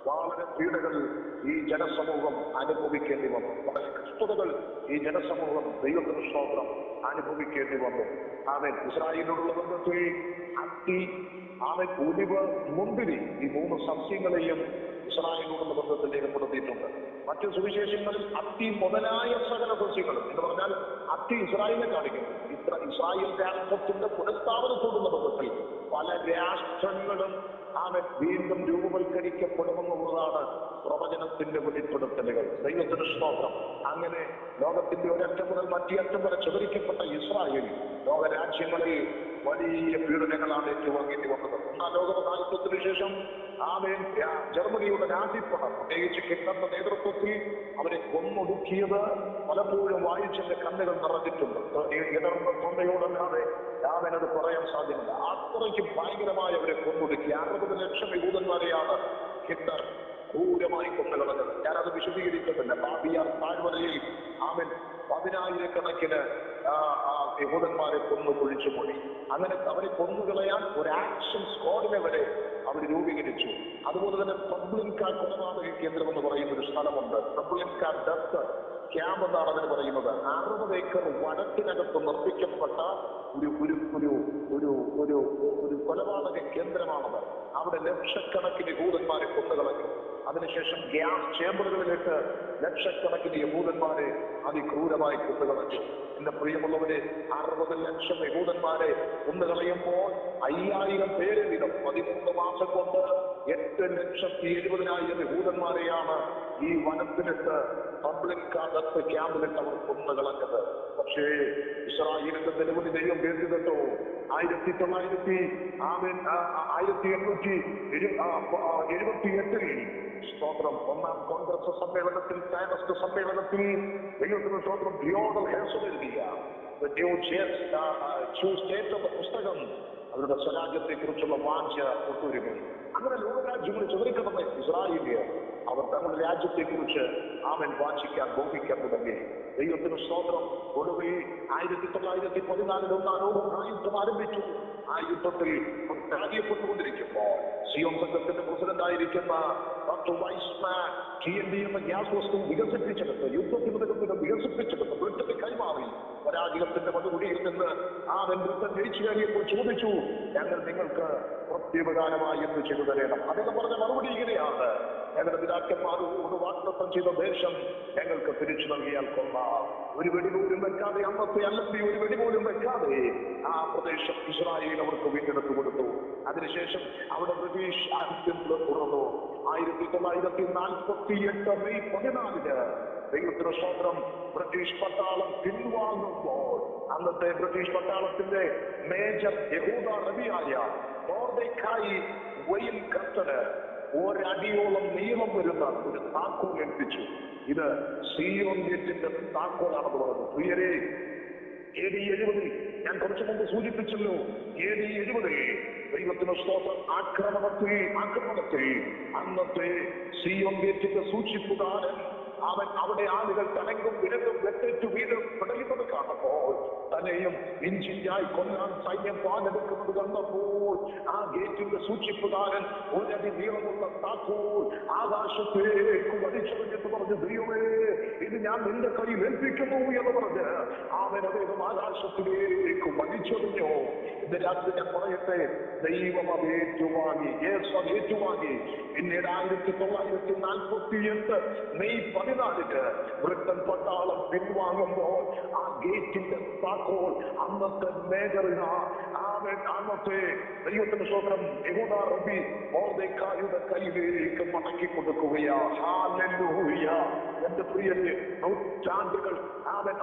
വളരെ പീഡകൾ ഈ ജനസമൂഹം അനുഭവിക്കേണ്ടി വന്നു. വളരെ കഷ്ടതകൾ ഈ ജനസമൂഹം ദൈവത്തിന് സ്തോത്രം അനുഭവിക്കേണ്ടി വന്നു. ഇസ്രായേലിനോടുള്ള ബന്ധത്തിൽ അത്തി, ഒലിവ്, മുന്തിരി, ഈ 3 സസ്യങ്ങളെയും ഇസ്രായേലിനോടുള്ള ബന്ധത്തിൽ രേഖപ്പെടുത്തിയിട്ടുണ്ട്. മറ്റു സുവിശേഷങ്ങളിൽ അത്തി മുതലായ സകല സസ്യങ്ങളും എന്ന് പറഞ്ഞാൽ അത്തി ഇസ്രായേലിനെ കാണിക്കുന്നു. ഇസ്രായേൽ രാഷ്ട്രത്തിന്റെ പുനഃസ്ഥാപനത്തോടുള്ള ബന്ധത്തിൽ പല രാഷ്ട്രങ്ങളും വീണ്ടും രൂപവൽക്കരിക്കപ്പെടുമെന്നുള്ളതാണ് പ്രവചനത്തിന്റെ വെളിപ്പെടുത്തലുകൾ. ദൈവത്തിന് സ്തോത്രം. അങ്ങനെ ലോകത്തിന്റെ ഒരറ്റം മുതൽ മറ്റേ അറ്റം വരെ ചിതറിക്കപ്പെട്ട ഇസ്രായേൽ ലോകരാജ്യങ്ങളിൽ വലിയ പീഡനങ്ങളാണ് ഏറ്റുവാങ്ങേണ്ടി വന്നത്. 1-ാം ലോകമഹായുദ്ധത്തിന് ശേഷം ജർമ്മനിയുടെ രാജ്യപ്പട, പ്രത്യേകിച്ച് ഹിറ്റ്ലറിന്റെ നേതൃത്വത്തിൽ അവരെ കൊന്നൊടുക്കിയത് പലപ്പോഴും വായിച്ചെന്റെ കണ്ണുകൾ നിറഞ്ഞിട്ടുണ്ട്. ഇടർന്ന തൊണ്ടയോടല്ലാതെ അത് പറയാൻ സാധ്യമല്ല. അത്രയ്ക്ക് ഭയങ്കരമായി അവരെ കൊന്നൊടുക്കി. 60 ലക്ഷം യഹൂദന്മാരെയാണ് ഹിറ്റ്ലർ ക്രൂരമായി കൊന്നുകളഞ്ഞത്. ഞാനത് വിശദീകരിക്കുന്നില്ല. ബാബിയാർ താഴ്വരയിൽ 10,000-കണക്കിന് യഹൂദന്മാരെ കൊന്നു കുഴിച്ചു പോയി. അങ്ങനെ അവരെ കൊന്നുകളയാൻ ഒരു ആക്ഷൻ സ്ക്വാഡിനെ വരെ അവർ രൂപീകരിച്ചു. അതുപോലെ തന്നെ ട്രബ്ലിൻക കൊലപാതക കേന്ദ്രം എന്ന് പറയുന്ന ഒരു സ്ഥലമുണ്ട്. ട്രബ്ലിൻക ഡെത്ത് ക്യാമ്പ് എന്നാണ് അതിന് പറയുന്നത്. 60 ഏക്കർ വനത്തിനകത്ത് നിർമ്മിക്കപ്പെട്ട ഒരു കൊലപാതക കേന്ദ്രമാണത്. അവിടെ ലക്ഷക്കണക്കിന് യഹൂദന്മാരെ കൊന്നുകളഞ്ഞു. അതിനുശേഷം ഗ്യാസ് ചേമ്പറുകളിലേക്ക് ലക്ഷക്കണക്കിന് യഹൂദന്മാരെ അതിക്രൂരമായി കൊന്നുകളഞ്ഞു. എന്റെ പ്രിയമുള്ളവരെ, 60 ലക്ഷം യഹൂദന്മാരെ കൊന്നുകളയുമ്പോൾ 5000 പേരെ വീതം 13 മാസം കൊണ്ട് 8,70,000 യഹൂദന്മാരെയാണ് ഈ വനത്തിലിട്ട് ട്രബ്ലിൻകാദത്ത് ക്യാമ്പിലിട്ട് അവർ കൊന്നുകളഞ്ഞത്. പക്ഷേ ഇസ്രായേലിന്റെ നിലവിളി ദൈവം കേട്ടിട്ടോ. 1878 സ്തോത്രം 1-ാം കോൺഗ്രസ് സമ്മേളനത്തിൽ, സയനസ്റ്റ് സമ്മേളനത്തിൽ ദൈവത്തിന് സ്തോത്രം ലിയോണൽ ഹെർസൺ എഴുതിയ സ്റ്റേറ്റ് എന്ന പുസ്തകം അവരുടെ സ്വരാജ്യത്തെ കുറിച്ചുള്ള വാഞ്ച ഒത്തുവരുകയും അങ്ങനെ ലോകരാജ്യങ്ങൾ ചിതറിക്കിടന്ന ഇസ്രായേലിയർ അവർ തങ്ങളുടെ രാജ്യത്തെ കുറിച്ച് വാഞ്ചിക്കാൻ ബോധിക്കാൻ തുടങ്ങി. ദൈവത്തിന് സ്തോത്രം. ഒടുവിൽ 1914 ഒന്നാം യുദ്ധം ആരംഭിച്ചു. ആ യുദ്ധത്തിൽ പരാജയപ്പെട്ടുകൊണ്ടിരിക്കുമ്പോൾ സിയോൺ സംഘത്തിന്റെ പ്രസിഡന്റ് ആയിരിക്കുന്ന ഡോക്ടർ വൈസ്മാൻ TNT എന്ന ഗ്യാസ് വസ്തു വികസിപ്പിച്ചെടുത്ത്, യുദ്ധത്തിന് വികസിപ്പിച്ചെടുത്ത് ബ്രിട്ടന് കൈമാറി. പരാജയത്തിന്റെ മറുപടിയിൽ നിന്ന് ബ്രിട്ടൻ ജയിച്ചു കയറിയപ്പോൾ ചോദിച്ചു, ഞങ്ങൾ നിങ്ങൾക്ക് പ്രത്യുപകാരമായി എന്ത് ചെയ്തു തരണം? അദ്ദേഹം പറഞ്ഞ മറുപടി ഇങ്ങനെയാണ്, ഞങ്ങളുടെ പിതാക്കന്മാരോട് വാഗ്ദത്തം ചെയ്ത ദേശം ഞങ്ങൾക്ക് തിരിച്ചു നൽകിയാൽ കൊള്ളാം. ഒരു വെടി പോലും വെക്കാതെ, അന്നത്തെ അല്ലെങ്കിൽ ഒരു വെടി പോലും വെക്കാതെ ആ പ്രദേശം ഇസ്രായേൽ അവർക്ക് വീണ്ടെടുത്തു കൊടുത്തു. അതിനുശേഷം അവിടെ ബ്രിട്ടീഷ് ആധിപത്യം തുറന്നു. 1948 മെയ് 14 ദൈവത്തിന് സ്തോത്രം, ബ്രിട്ടീഷ് പട്ടാളം പിൻവാങ്ങുമ്പോൾ അന്നത്തെ ബ്രിട്ടീഷ് പട്ടാളത്തിന്റെ മേജർ യഹൂദ റബിയായ മൊർദെഖായി വെയിൽ കർത്തന് ഒരടിയോളം നീളം വരുന്ന ഒരു താക്കോൽ ഏൽപ്പിച്ചു. ഇത് സിയോൻ ഗേറ്റിന്റെ താക്കോലാണെന്ന് പറഞ്ഞു. പ്രിയരെ, AD 70 ഞാൻ കുറച്ചു മുമ്പ് സൂചിപ്പിച്ചല്ലോ, AD 70 ദൈവത്തിന് സ്തോത്രം ആക്രമണത്തിൽ അന്നത്തെ സിയോൻ ഗേറ്റിന്റെ സൂക്ഷിപ്പുകാരൻ അവൻ അവിടെ ആളുകൾ തലങ്കും വിലങ്ങും വെട്ടേറ്റു വീണ്ടും പിടയുന്നത് കാണുമ്പോൾ തന്നെയും ഇഞ്ചിഞ്ചായി കൊല്ലാൻ സൈന്യം പാലെടുക്കുന്നത് കണ്ടപ്പോൾ ആ ഗേറ്റിന്റെ സൂക്ഷിപ്പുകാരൻ ഒരടി നീളമുള്ള താക്കോൽ ആകാശത്തേക്ക് വലിച്ചെറിഞ്ഞിട്ട് പറഞ്ഞു, ദൈവമേ, ഇത് ഞാൻ നിന്റെ കയ്യിൽ ഏൽപ്പിക്കുന്നു എന്ന് പറഞ്ഞ് അവൻ അദ്ദേഹം ആകാശത്തിലേക്ക് വലിച്ചെറിഞ്ഞു. ഇന്ന് രാത്രി ഞാൻ പറയട്ടെ, ദൈവം അത് ഏറ്റുവാങ്ങി. പിന്നീട് 1948 മെയ് 14 ബ്രിട്ടൻ പട്ടാളം പിൻവാങ്ങുമ്പോൾ ആ ഗേറ്റിന്റെ താക്കോൽ അന്നത്തെ മേജറിന അന്നത്തെ ദൈവത്തിന്റെ സ്തോത്രം യഹൂദ റബി മൊർദെഖായിയുടെ കയ്യിലേക്ക് മടക്കി കൊടുക്കുകയാ. ഹല്ലേലൂയ. എന്റെ പ്രിയരെ, നൂറ്റാണ്ടുകൾ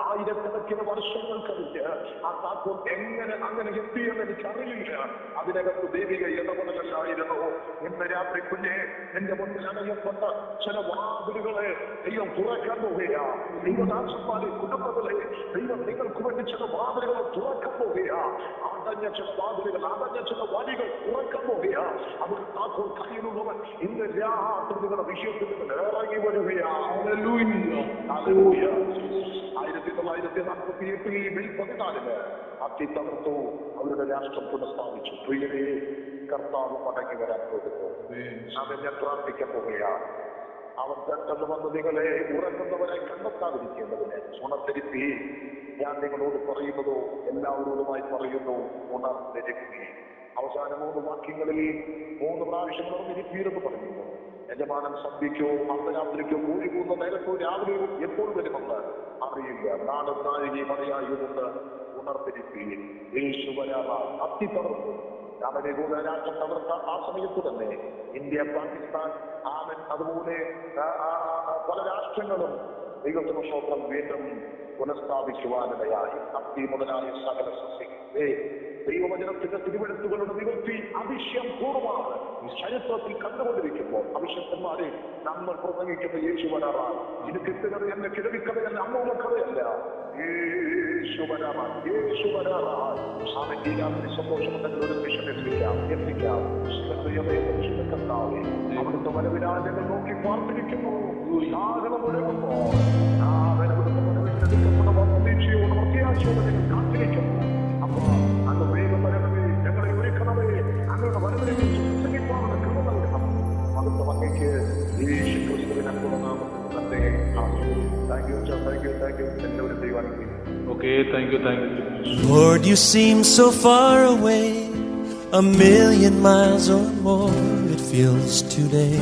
ആയിരക്കണക്കിന് വർഷങ്ങൾ കഴിഞ്ഞ് ആ താക്കോൽ എങ്ങനെ അങ്ങനെ എത്തിയെന്ന് എനിക്കറിയില്ല. അതിനകത്ത് ദൈവിക ഇടപെടലായിരുന്നു. ഇന്ന് രാത്രി കുഞ്ഞെ, എന്റെ മുന്നിൽ അണയപ്പെട്ട ചില വാതിലുകളെ ദൈവം തുറക്കാൻ പോവുകയാ. ദൈവദാസന്മാരെ, കുടുംബങ്ങളെ, ദൈവം നിങ്ങൾക്ക് വേണ്ടി ചില വാതിലുകൾ തുറക്കാൻ പോവുകയാ. അടഞ്ഞ ചില വാതിലുകൾ, അടഞ്ഞ ചില വഴികൾ തുറക്കാൻ പോവുകയാ. അവർ താക്കോൽ കയ്യിലുള്ളവൻ ഇന്ന് രാത്രി നിങ്ങളുടെ വിഷയത്തിൽ നിന്ന് ഇറങ്ങി വരികയാ. 1948 മെയ് 14 അത്തി തകർത്തു. അവരുടെ രാഷ്ട്രം പുനഃസ്ഥാപിച്ചു. പ്രിയരെ, കർത്താവ് മടങ്ങി വരാൻ പോകുന്നു. അവൻ ഞാൻ പ്രാർത്ഥിക്കാൻ പോവുകയാണ്. അവൻ പെട്ടെന്ന് വന്ന് നിങ്ങളെ ഉറങ്ങുന്നവരെ കണ്ടെത്താതിരിക്കേണ്ടതിന് ഉണർത്തിരുത്തി. ഞാൻ നിങ്ങളോട് പറയുന്നതോ എല്ലാവരോടുമായി പറയുന്നു, ഉണർന്നിരുത്തി. അവസാന 3 വാക്യങ്ങളിൽ 3 പ്രാവശ്യം ഉണർന്നിരുത്തിയെന്ന് പറയുന്നു. യജമാനൻ സന്ധ്യയ്ക്കോ അർദ്ധരാത്രിക്കോ കൂലി പോകുന്ന നേരത്തോ രാവിലെയോ എപ്പോൾ വരുമെന്ന് അറിയില്ല. നാടും നാഴികയും അറിയായതുകൊണ്ട് ഉണർന്നിരുത്തി. യേശു വരാറായി. അത്തി തകർത്തു. അവനെ രാഷ്ട്രം തകർത്ത ആ സമയത്ത് തന്നെ ഇന്ത്യ, പാകിസ്ഥാൻ, അതുപോലെ പല രാഷ്ട്രങ്ങളും ദൈവത്തിന് സ്തോത്രം വീണ്ടും പുനഃസ്ഥാപിക്കുവാനിടയായി. അത്തി മുതലായ സകല സസ്യങ്ങളെ ദൈവവചനത്തിന്റെ തിരുവെഴുത്തുകളുടെ നിവൃത്തി അതിശയം പൂർവ്വമാണ് ചരിത്രത്തിൽ കണ്ടുകൊണ്ടിരിക്കുമ്പോൾ അഭിഷക്തന്മാരെ, നമ്മൾ പ്രസംഗിക്കുന്ന യേശു വരാറായി. ഇത് കിട്ടുന്നത് എന്റെ കിഴവിക്കഥയല്ല, അമ്മൂമ്മ കഥയല്ല. യേശു വരാറായി. അവന്റെ രാത്രി സന്തോഷമുണ്ടെങ്കിൽ ഒരു നിമിഷം എത്തിക്കാം. അവിടുത്തെ വരവിനാൽ ഞങ്ങൾ നോക്കി പാർത്തിരിക്കുന്നു. മുഴങ്ങുമ്പോൾ അവിടുത്തെ വരവിന്റെ പ്രത്യാശയോടെ ഞങ്ങൾ കാത്തിരിക്കുന്നു. അപ്പൊ അന്ന് വേഗം വരണമേ, ഞങ്ങളെ ഒരുക്കണമേ, അങ്ങയുടെ വരവിനെ കുറിച്ച് പ്രസംഗിക്കാനുള്ള കൃപ നൽകണം. അടുത്ത വന്നേക്ക് യേശു ക്രിസ്തുവിനെ നാമത്തിൽ തന്നെ. Thank you. എല്ലാവരും ദൈവം. Okay, thank you. Lord, you seem so far away, 1,000,000 miles or more it feels today.